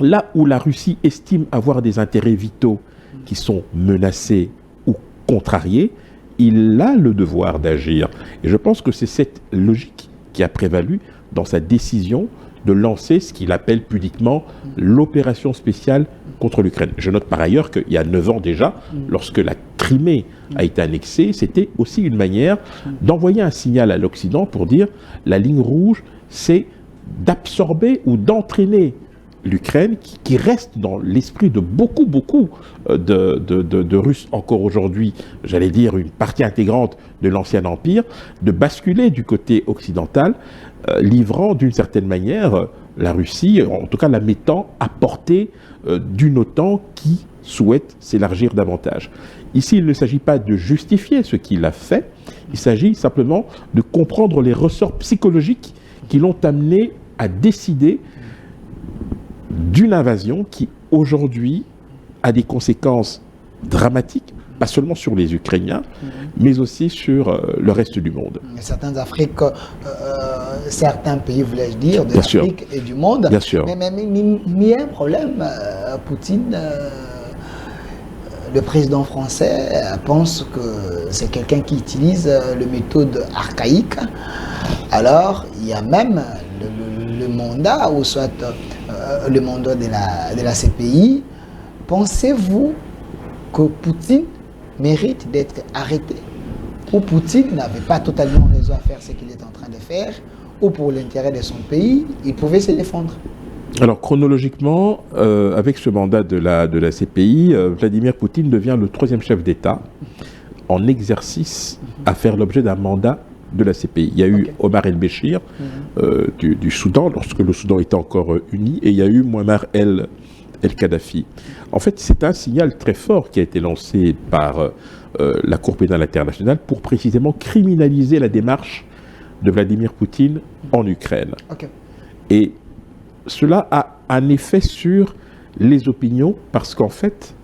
là où la Russie estime avoir des intérêts vitaux qui sont menacés ou contrariés, il a le devoir d'agir. Et je pense que c'est cette logique qui a prévalu dans sa décision de lancer ce qu'il appelle pudiquement l'opération spéciale contre l'Ukraine. Je note par ailleurs qu'il y a 9 ans déjà, lorsque la Crimée a été annexée, c'était aussi une manière d'envoyer un signal à l'Occident pour dire la ligne rouge, c'est d'absorber ou d'entraîner l'Ukraine, qui reste dans l'esprit de beaucoup de Russes encore aujourd'hui, j'allais dire une partie intégrante de l'ancien empire, de basculer du côté occidental, livrant d'une certaine manière la Russie, en tout cas la mettant à portée d'une OTAN qui souhaite s'élargir davantage. Ici, il ne s'agit pas de justifier ce qu'il a fait, il s'agit simplement de comprendre les ressorts psychologiques qui l'ont amené à décider d'une invasion qui, aujourd'hui, a des conséquences dramatiques, pas seulement sur les Ukrainiens, mais aussi sur le reste du monde. Certains pays, voulais-je dire, de l'Afrique et du monde. Bien sûr. Mais il y a un problème. Poutine, le président français, pense que c'est quelqu'un qui utilise les méthodes archaïques. Alors, il y a même le mandat, ou soit le mandat de la CPI. Pensez-vous que Poutine mérite d'être arrêté? Ou Poutine n'avait pas totalement raison à faire ce qu'il est en train de faire? Ou pour l'intérêt de son pays, il pouvait se défendre? Alors chronologiquement, avec ce mandat de la CPI, Vladimir Poutine devient le 3e chef d'État en exercice à faire l'objet d'un mandat de la CPI. Il y a eu Omar el-Béchir du Soudan, lorsque le Soudan était encore uni, et il y a eu Muammar el-Kadhafi. En fait, c'est un signal très fort qui a été lancé par la Cour pénale internationale pour précisément criminaliser la démarche de Vladimir Poutine en Ukraine. Et cela a un effet sur les opinions parce qu'en fait,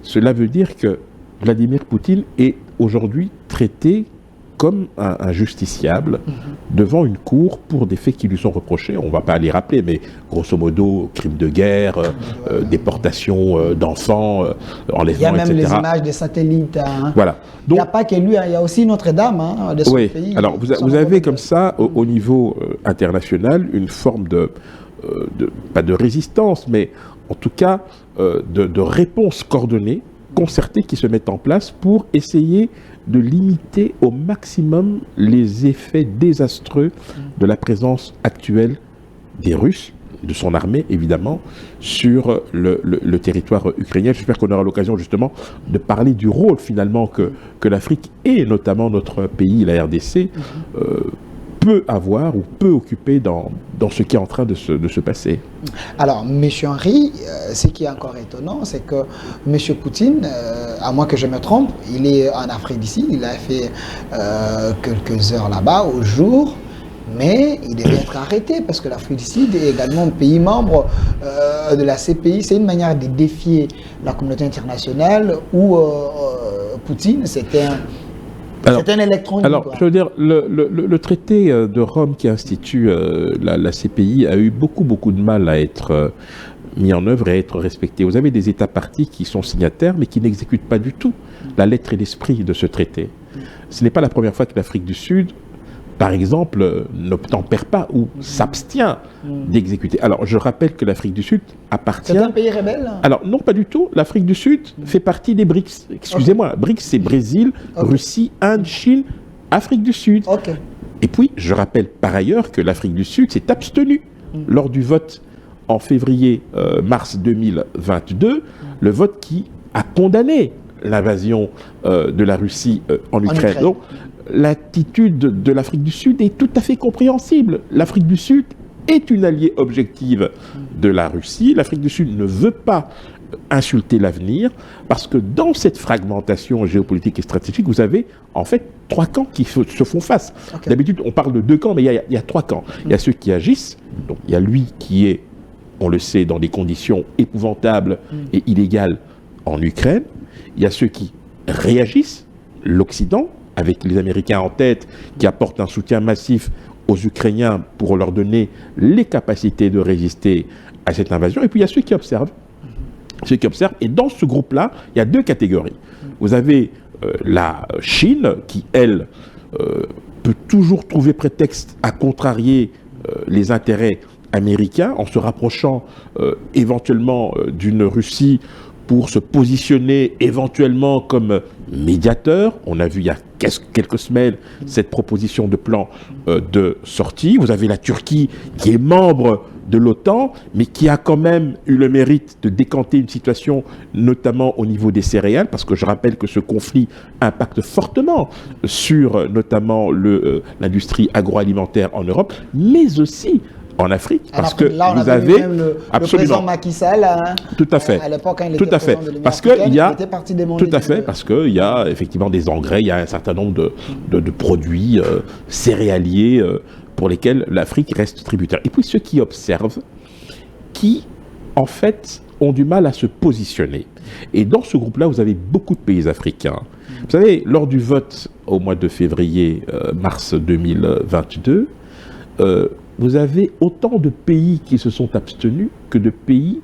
cela veut dire que Vladimir Poutine est aujourd'hui traité comme un justiciable devant une cour pour des faits qui lui sont reprochés. On ne va pas les rappeler, mais grosso modo, crimes de guerre, déportation d'enfants, enlèvement, etc. Il y a même les images des satellites. Hein. Voilà. Donc, il n'y a pas que lui, il y a aussi Notre-Dame de son pays. Alors, vous avez comme ça, au niveau international, une forme pas de résistance, mais en tout cas de réponse coordonnée, concertée qui se mettent en place pour essayer de limiter au maximum les effets désastreux de la présence actuelle des Russes, de son armée évidemment, sur le territoire ukrainien. J'espère qu'on aura l'occasion justement de parler du rôle finalement que l'Afrique et notamment notre pays, la RDC, peut avoir ou peut occuper dans ce qui est en train de se passer. Alors, M. Henry, ce qui est encore étonnant, c'est que M. Poutine, à moins que je me trompe, il est en Afrique du Sud, il a fait quelques heures là-bas au jour, mais il devait être arrêté parce que l'Afrique du Sud est également un pays membre de la CPI. C'est une manière de défier la communauté internationale où Poutine, c'était un électron. Alors, je veux dire, le traité de Rome qui institue la CPI a eu beaucoup de mal à être mis en œuvre et à être respecté. Vous avez des États partis qui sont signataires mais qui n'exécutent pas du tout la lettre et l'esprit de ce traité. Ce n'est pas la première fois que l'Afrique du Sud, par exemple, n'obtempère pas ou s'abstient d'exécuter. Alors, je rappelle que l'Afrique du Sud appartient... C'est un pays rebelle? Alors, non, pas du tout. L'Afrique du Sud fait partie des BRICS. Excusez-moi, BRICS, c'est Brésil, Russie, Inde, Chine, Afrique du Sud. Et puis, je rappelle par ailleurs que l'Afrique du Sud s'est abstenue lors du vote en février-mars 2022, le vote qui a condamné l'invasion de la Russie en Ukraine. Donc, l'attitude de l'Afrique du Sud est tout à fait compréhensible. L'Afrique du Sud est une alliée objective de la Russie. L'Afrique du Sud ne veut pas insulter l'avenir parce que dans cette fragmentation géopolitique et stratégique, vous avez en fait 3 camps qui se font face. D'habitude, on parle de 2 camps, mais il y a 3 camps. Il y a ceux qui agissent, donc il y a lui qui est, on le sait, dans des conditions épouvantables et illégales en Ukraine. Il y a ceux qui réagissent, l'Occident, avec les Américains en tête, qui apportent un soutien massif aux Ukrainiens pour leur donner les capacités de résister à cette invasion. Et puis il y a ceux qui observent. Et dans ce groupe-là, il y a 2 catégories. Vous avez la Chine, qui, elle, peut toujours trouver prétexte à contrarier les intérêts américains en se rapprochant éventuellement d'une Russie pour se positionner éventuellement comme médiateur. On a vu il y a quelques semaines cette proposition de plan de sortie. Vous avez la Turquie qui est membre de l'OTAN, mais qui a quand même eu le mérite de décanter une situation, notamment au niveau des céréales, parce que je rappelle que ce conflit impacte fortement sur notamment l'industrie agroalimentaire en Europe, mais aussi en Afrique, parce que là, vous avez même le président Macky Sall, tout à fait, à l'époque, quand il tout était à fait, président de l'Union parce africaine, qu'il y a, il était parti demander tout à fait, parce qu'il y a effectivement des engrais, il y a un certain nombre de produits céréaliers pour lesquels l'Afrique reste tributaire. Et puis ceux qui observent, qui en fait ont du mal à se positionner. Et dans ce groupe-là, vous avez beaucoup de pays africains. Vous savez, lors du vote au mois de février-mars 2022, vous avez autant de pays qui se sont abstenus que de pays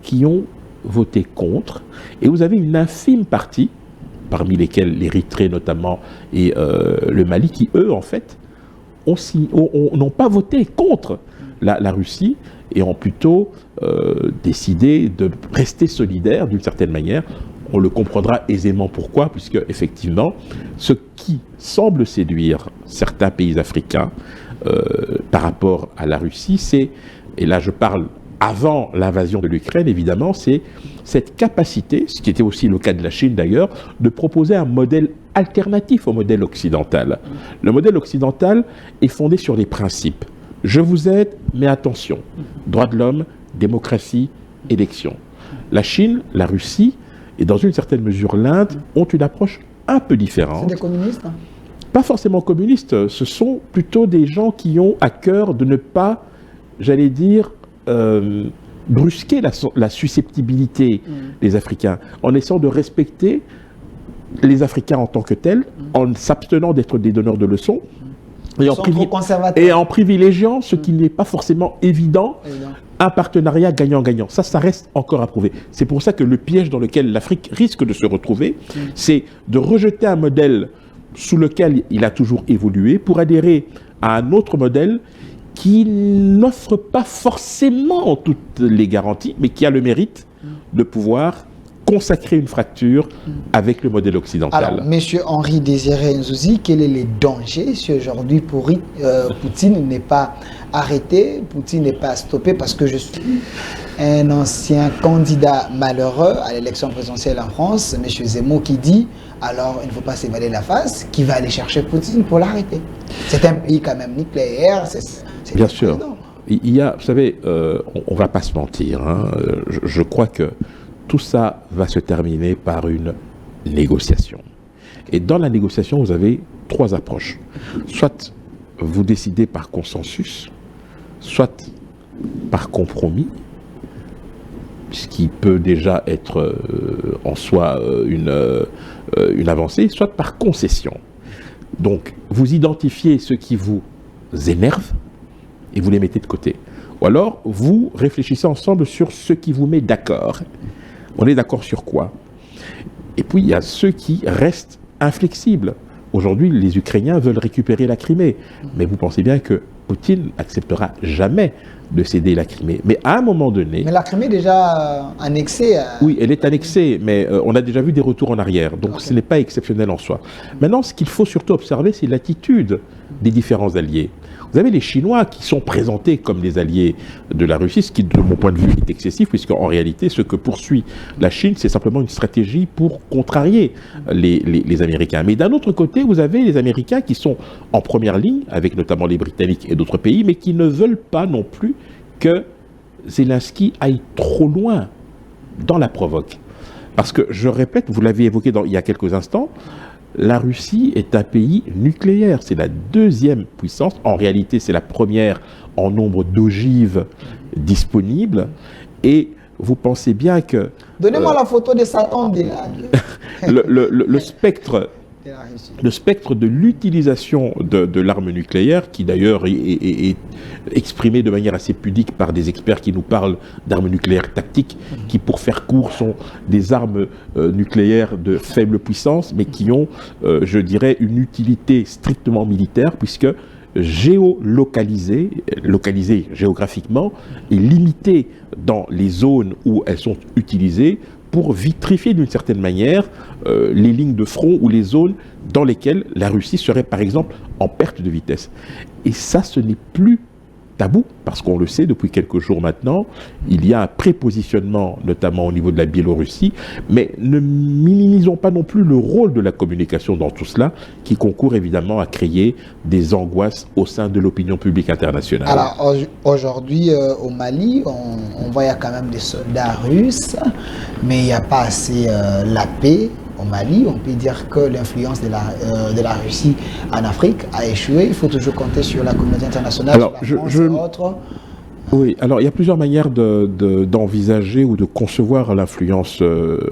qui ont voté contre. Et vous avez une infime partie, parmi lesquels l'Érythrée notamment et le Mali, qui eux, en fait, n'ont pas voté contre la Russie et ont plutôt décidé de rester solidaires d'une certaine manière. On le comprendra aisément pourquoi, puisque effectivement, ce qui semble séduire certains pays africains par rapport à la Russie, c'est, et là je parle avant l'invasion de l'Ukraine évidemment, c'est cette capacité, ce qui était aussi le cas de la Chine d'ailleurs, de proposer un modèle alternatif au modèle occidental. Le modèle occidental est fondé sur les principes. Je vous aide, mais attention, droits de l'homme, démocratie, élection. La Chine, la Russie et dans une certaine mesure l'Inde ont une approche un peu différente. C'est des communistes, hein? Pas forcément communistes, ce sont plutôt des gens qui ont à cœur de ne pas, j'allais dire, brusquer la susceptibilité des Africains, en essayant de respecter les Africains en tant que tels, en s'abstenant d'être des donneurs de leçons, et en privilégiant ce qui n'est pas forcément évident, un partenariat gagnant-gagnant. Ça reste encore à prouver. C'est pour ça que le piège dans lequel l'Afrique risque de se retrouver, c'est de rejeter un modèle sous lequel il a toujours évolué pour adhérer à un autre modèle qui n'offre pas forcément toutes les garanties, mais qui a le mérite de pouvoir consacrer une fracture avec le modèle occidental. Alors, Monsieur Henri Désiré Nzouzi, quels sont les dangers si aujourd'hui Poutine n'est pas arrêté, Poutine n'est pas stoppé, parce que je suis un ancien candidat malheureux à l'élection présidentielle en France, M. Zemmour, qui dit alors il ne faut pas s'évader la face, qui va aller chercher Poutine pour l'arrêter. C'est un pays quand même nucléaire, c'est bien sûr. Il y a, vous savez, on ne va pas se mentir, hein, je crois que tout ça va se terminer par une négociation. Et dans la négociation, vous avez trois approches. Soit vous décidez par consensus, soit par compromis, ce qui peut déjà être en soi une avancée, soit par concession. Donc, vous identifiez ce qui vous énerve et vous les mettez de côté. Ou alors, vous réfléchissez ensemble sur ce qui vous met d'accord. On est d'accord sur quoi? Et puis, il y a ceux qui restent inflexibles. Aujourd'hui, les Ukrainiens veulent récupérer la Crimée. Mais vous pensez bien que Poutine n'acceptera jamais de céder la Crimée. Mais à un moment donné... Mais la Crimée est déjà annexée Oui, elle est annexée, mais on a déjà vu des retours en arrière. Donc ce n'est pas exceptionnel en soi. Maintenant, ce qu'il faut surtout observer, c'est l'attitude des différents alliés. Vous avez les Chinois qui sont présentés comme des alliés de la Russie, ce qui, de mon point de vue, est excessif, puisqu'en réalité, ce que poursuit la Chine, c'est simplement une stratégie pour contrarier les Américains. Mais d'un autre côté, vous avez les Américains qui sont en première ligne, avec notamment les Britanniques et d'autres pays, mais qui ne veulent pas non plus que Zelensky aille trop loin dans la provoque. Parce que, je répète, vous l'avez évoqué il y a quelques instants, la Russie est un pays nucléaire, c'est la deuxième puissance, en réalité c'est la première en nombre d'ogives disponibles, et vous pensez bien que... Donnez-moi la photo de Satan le spectre de l'utilisation de l'arme nucléaire, qui d'ailleurs est exprimé de manière assez pudique par des experts qui nous parlent d'armes nucléaires tactiques, qui pour faire court sont des armes nucléaires de faible puissance, mais qui ont, je dirais, une utilité strictement militaire, puisque localisées géographiquement et limitées dans les zones où elles sont utilisées, pour vitrifier d'une certaine manière les lignes de front ou les zones dans lesquelles la Russie serait par exemple en perte de vitesse. Et ça, ce n'est plus tabou, parce qu'on le sait depuis quelques jours maintenant, il y a un prépositionnement notamment au niveau de la Biélorussie, mais ne minimisons pas non plus le rôle de la communication dans tout cela, qui concourt évidemment à créer des angoisses au sein de l'opinion publique internationale. Alors aujourd'hui au Mali, on voit qu'il y a quand même des soldats russes, mais il n'y a pas assez la paix. Au Mali, on peut dire que l'influence de la Russie en Afrique a échoué. Il faut toujours compter sur la communauté internationale, alors, sur la France et autres. Oui, alors il y a plusieurs manières d'envisager ou de concevoir l'influence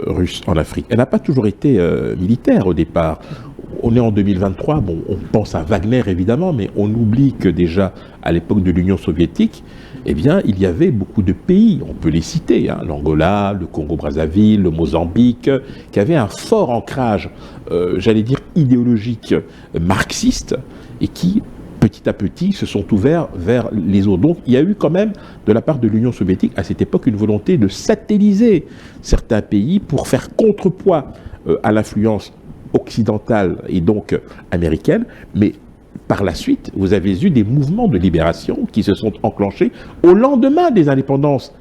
russe en Afrique. Elle n'a pas toujours été militaire au départ. On est en 2023, bon, on pense à Wagner évidemment, mais on oublie que déjà à l'époque de l'Union soviétique, eh bien, il y avait beaucoup de pays, on peut les citer, hein, l'Angola, le Congo-Brazzaville, le Mozambique, qui avaient un fort ancrage, j'allais dire idéologique marxiste, et qui, petit à petit, se sont ouverts vers les autres. Donc, il y a eu quand même, de la part de l'Union soviétique, à cette époque, une volonté de satelliser certains pays pour faire contrepoids à l'influence occidentale et donc américaine, mais par la suite, vous avez eu des mouvements de libération qui se sont enclenchés au lendemain des indépendances,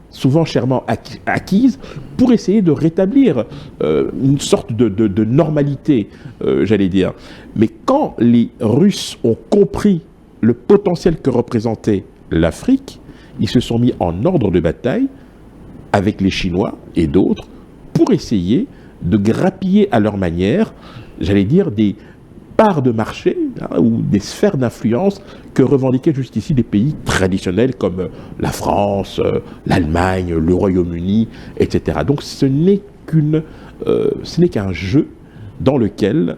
souvent chèrement acquises, pour essayer de rétablir une sorte de normalité, j'allais dire. Mais quand les Russes ont compris le potentiel que représentait l'Afrique, ils se sont mis en ordre de bataille avec les Chinois et d'autres pour essayer de grappiller à leur manière, j'allais dire, des parts de marché ou des sphères d'influence que revendiquaient jusqu'ici des pays traditionnels comme la France, l'Allemagne, le Royaume-Uni, etc. Donc ce n'est qu'un jeu dans lequel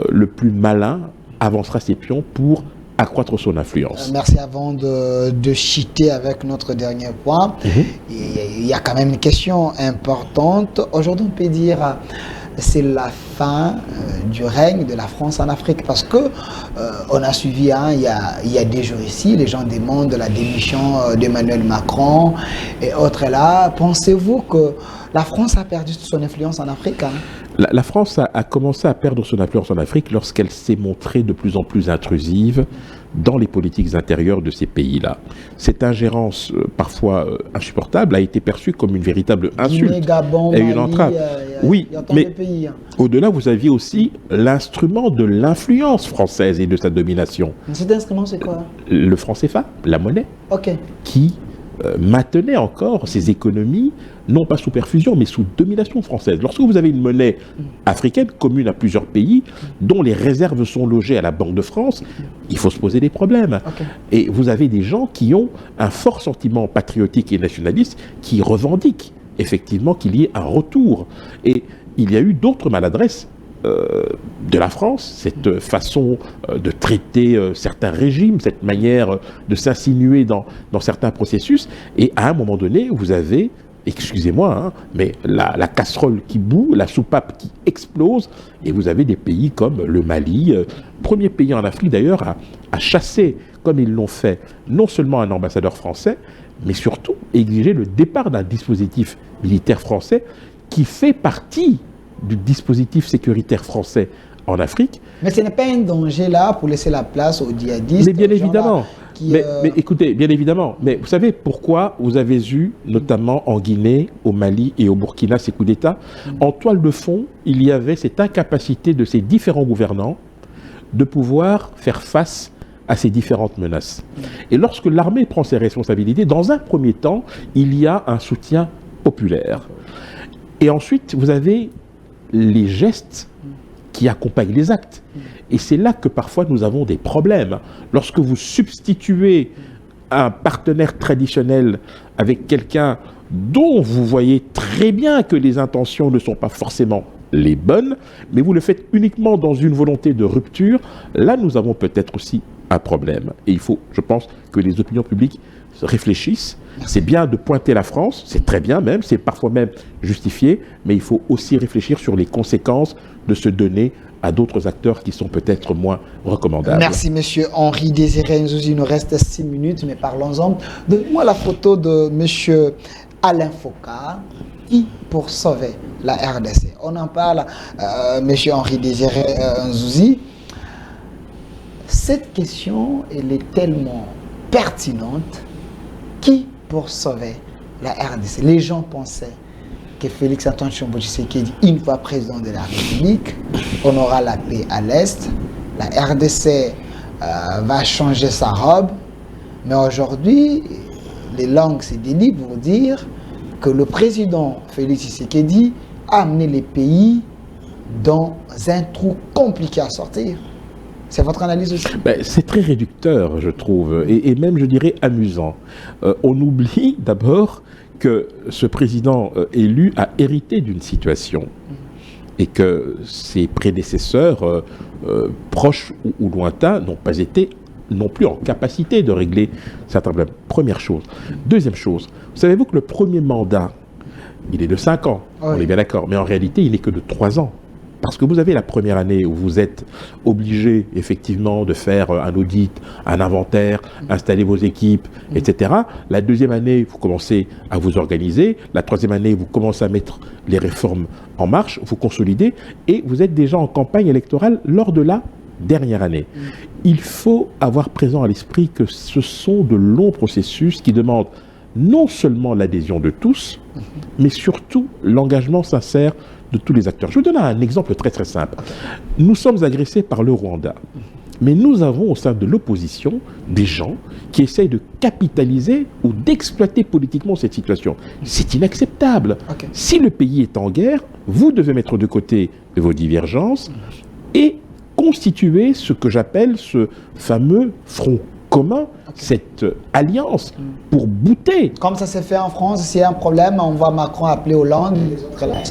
le plus malin avancera ses pions pour accroître son influence. Merci. Avant de chuter avec notre dernier point, il y a quand même une question importante. Aujourd'hui, on peut dire c'est la fin du règne de la France en Afrique, parce que on a suivi, hein, il y a des jours ici, les gens demandent la démission d'Emmanuel Macron et autres là. Pensez-vous que La France a perdu son influence en Afrique. Hein. La France a commencé à perdre son influence en Afrique lorsqu'elle s'est montrée de plus en plus intrusive dans les politiques intérieures de ces pays-là. Cette ingérence, parfois insupportable, a été perçue comme une véritable insulte. Guinée, Gabon, et Mali, une entrave. Oui, y a tant mais de pays. Hein. au-delà, vous aviez aussi l'instrument de l'influence française et de sa domination. Cet instrument, c'est quoi? Le franc CFA, la monnaie, Ok. qui maintenait encore ses économies, non pas sous perfusion, mais sous domination française. Lorsque vous avez une monnaie africaine commune à plusieurs pays, dont les réserves sont logées à la Banque de France, il faut se poser des problèmes. Ok. Et vous avez des gens qui ont un fort sentiment patriotique et nationaliste, qui revendiquent effectivement qu'il y ait un retour. Et il y a eu d'autres maladresses de la France, cette façon de traiter certains régimes, cette manière de s'insinuer dans certains processus. Et à un moment donné, vous avez, excusez-moi, hein, mais la casserole qui bout, la soupape qui explose, et vous avez des pays comme le Mali, premier pays en Afrique d'ailleurs à chasser, comme ils l'ont fait, non seulement un ambassadeur français, mais surtout exiger le départ d'un dispositif militaire français qui fait partie du dispositif sécuritaire français en Afrique. Mais ce n'est pas un danger là pour laisser la place aux djihadistes. Mais bien aux gens évidemment. là qui, Mais écoutez, bien évidemment. Mais vous savez pourquoi vous avez eu, notamment en Guinée, au Mali et au Burkina, ces coups d'État? En toile de fond, il y avait cette incapacité de ces différents gouvernants de pouvoir faire face à ces différentes menaces. Et lorsque l'armée prend ses responsabilités, dans un premier temps, il y a un soutien populaire. Et ensuite, vous avez les gestes qui accompagnent les actes. Et c'est là que parfois nous avons des problèmes. Lorsque vous substituez un partenaire traditionnel avec quelqu'un dont vous voyez très bien que les intentions ne sont pas forcément les bonnes, mais vous le faites uniquement dans une volonté de rupture, là nous avons peut-être aussi un problème. Et il faut, je pense, que les opinions publiques réfléchissent. C'est bien de pointer la France, c'est très bien même, c'est parfois même justifié, mais il faut aussi réfléchir sur les conséquences de se donner à d'autres acteurs qui sont peut-être moins recommandables. Merci, monsieur Henri Désiré Nzouzi. Il nous reste 6 minutes, mais parlons-en. Donnez-moi la photo de monsieur Alain Foka, qui pour sauver la RDC. On en parle, monsieur Henri Désiré Nzouzi. Cette question, elle est tellement pertinente. Qui pour sauver la RDC? Les gens pensaient que Félix Antoine Tshombo Tshisekedi, une fois président de la République, on aura la paix à l'Est. La RDC va changer sa robe. Mais aujourd'hui, les langues se délient pour dire que le président Félix Tshisekedi a amené les pays dans un trou compliqué à sortir. C'est votre analyse aussi? C'est très réducteur, je trouve, et même, je dirais, amusant. On oublie d'abord que ce président élu a hérité d'une situation et que ses prédécesseurs, proches ou lointains, n'ont pas été non plus en capacité de régler certains problèmes. Première chose. Deuxième chose, savez-vous que le premier mandat, il est de 5 ans, oui. On est bien d'accord, mais en réalité, il n'est que de 3 ans. Parce que vous avez la première année où vous êtes obligé effectivement de faire un audit, un inventaire, installer vos équipes, etc. La deuxième année, vous commencez à vous organiser. La troisième année, vous commencez à mettre les réformes en marche, vous consolidez et vous êtes déjà en campagne électorale lors de la dernière année. Il faut avoir présent à l'esprit que ce sont de longs processus qui demandent non seulement l'adhésion de tous, mais surtout l'engagement sincère de tous les acteurs. Je vous donne un exemple très très simple. Nous sommes agressés par le Rwanda, mais nous avons au sein de l'opposition des gens qui essayent de capitaliser ou d'exploiter politiquement cette situation. C'est inacceptable. Si le pays est en guerre, vous devez mettre de côté vos divergences et constituer ce que j'appelle ce fameux front commun, cette alliance pour bouter. Comme ça s'est fait en France, s'il y a un problème, on voit Macron appeler Hollande et les autres là.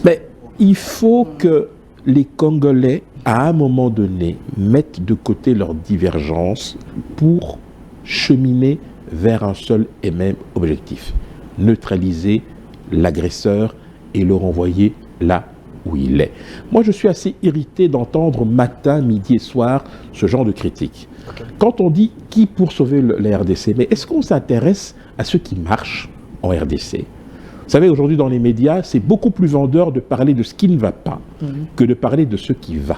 Mais il faut que les Congolais, à un moment donné, mettent de côté leurs divergences pour cheminer vers un seul et même objectif. Neutraliser l'agresseur et le renvoyer là où il est. Moi, je suis assez irrité d'entendre matin, midi et soir ce genre de critiques. Quand on dit qui pour sauver la RDC, mais est-ce qu'on s'intéresse à ce qui marche en RDC? Vous savez, aujourd'hui dans les médias, c'est beaucoup plus vendeur de parler de ce qui ne va pas que de parler de ce qui va.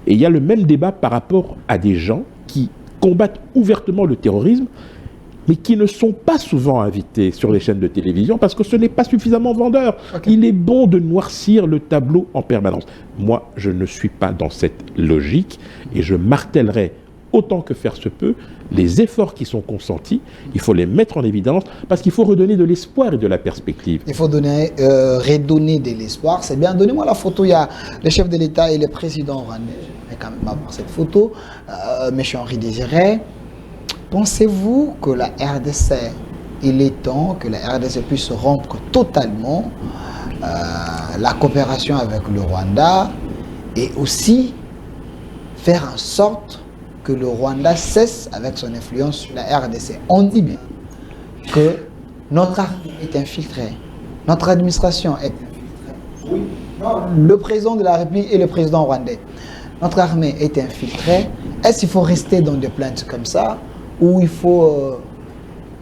Et il y a le même débat par rapport à des gens qui combattent ouvertement le terrorisme, mais qui ne sont pas souvent invités sur les chaînes de télévision parce que ce n'est pas suffisamment vendeur. Okay. Il est bon de noircir le tableau en permanence. Moi, je ne suis pas dans cette logique et je martellerai autant que faire se peut les efforts qui sont consentis. Il faut les mettre en évidence parce qu'il faut redonner de l'espoir et de la perspective. Il faut redonner de l'espoir. C'est bien. Donnez-moi la photo. Il y a le chef de l'État et le président rwandais. Je vais quand même avoir cette photo. M. Henri Désiré. Pensez-vous que la RDC, il est temps que la RDC puisse rompre totalement la coopération avec le Rwanda et aussi faire en sorte que le Rwanda cesse avec son influence sur la RDC? On dit bien que notre armée est infiltrée, notre administration est infiltrée. Oui. Non, le président de la République et le président rwandais. Notre armée est infiltrée. Est-ce qu'il faut rester dans des plaintes comme ça? Où il faut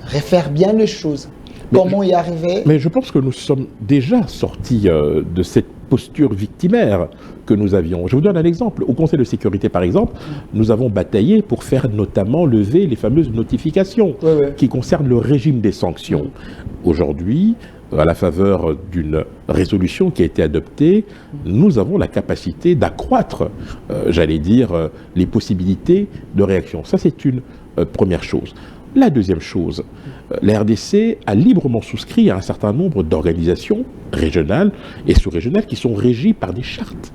refaire bien les choses. Comment y arriver? Mais je pense que nous sommes déjà sortis de cette posture victimaire que nous avions. Je vous donne un exemple. Au Conseil de sécurité, par exemple, nous avons bataillé pour faire notamment lever les fameuses notifications qui concernent le régime des sanctions. Aujourd'hui, à la faveur d'une résolution qui a été adoptée, nous avons la capacité d'accroître, j'allais dire, les possibilités de réaction. Ça, c'est une première chose. La deuxième chose, la RDC a librement souscrit à un certain nombre d'organisations régionales et sous-régionales qui sont régies par des chartes.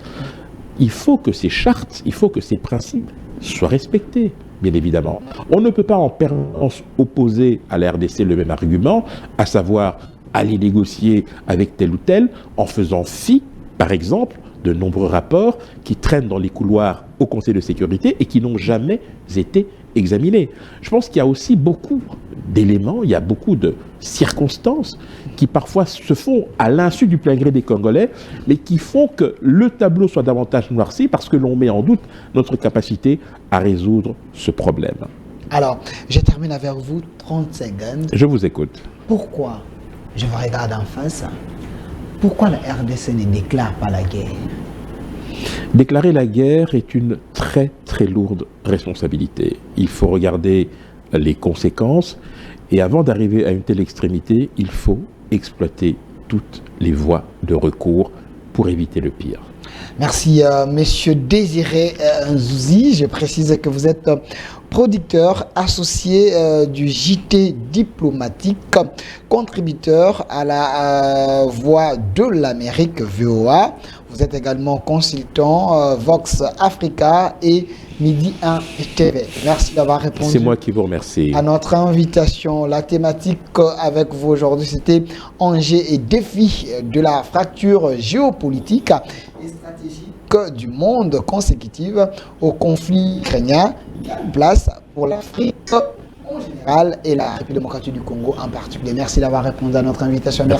Il faut que ces chartes, il faut que ces principes soient respectés, bien évidemment. On ne peut pas en permanence opposer à la RDC le même argument, à savoir aller négocier avec tel ou tel en faisant fi, par exemple, de nombreux rapports qui traînent dans les couloirs au Conseil de sécurité et qui n'ont jamais été examinés. Je pense qu'il y a aussi beaucoup d'éléments, il y a beaucoup de circonstances qui parfois se font à l'insu du plein gré des Congolais, mais qui font que le tableau soit davantage noirci parce que l'on met en doute notre capacité à résoudre ce problème. Alors, je termine avec vous, 30 secondes. Je vous écoute. Pourquoi, je vous regarde en face, pourquoi la RDC ne déclare pas la guerre? Déclarer la guerre est une très très lourde responsabilité. Il faut regarder les conséquences et avant d'arriver à une telle extrémité, il faut exploiter toutes les voies de recours pour éviter le pire. Merci, Monsieur Désiré Nzouzi. Je précise que vous êtes producteur associé du JT diplomatique, contributeur à la Voix de l'Amérique VOA. Vous êtes également consultant Vox Africa et Midi 1 TV. Merci d'avoir répondu. C'est moi qui vous remercie. À notre invitation, la thématique avec vous aujourd'hui, c'était enjeux et défis de la fracture géopolitique et stratégique du monde consécutive au conflit ukrainien. Place pour l'Afrique en général et la République démocratique du Congo en particulier. Merci d'avoir répondu à notre invitation. Merci.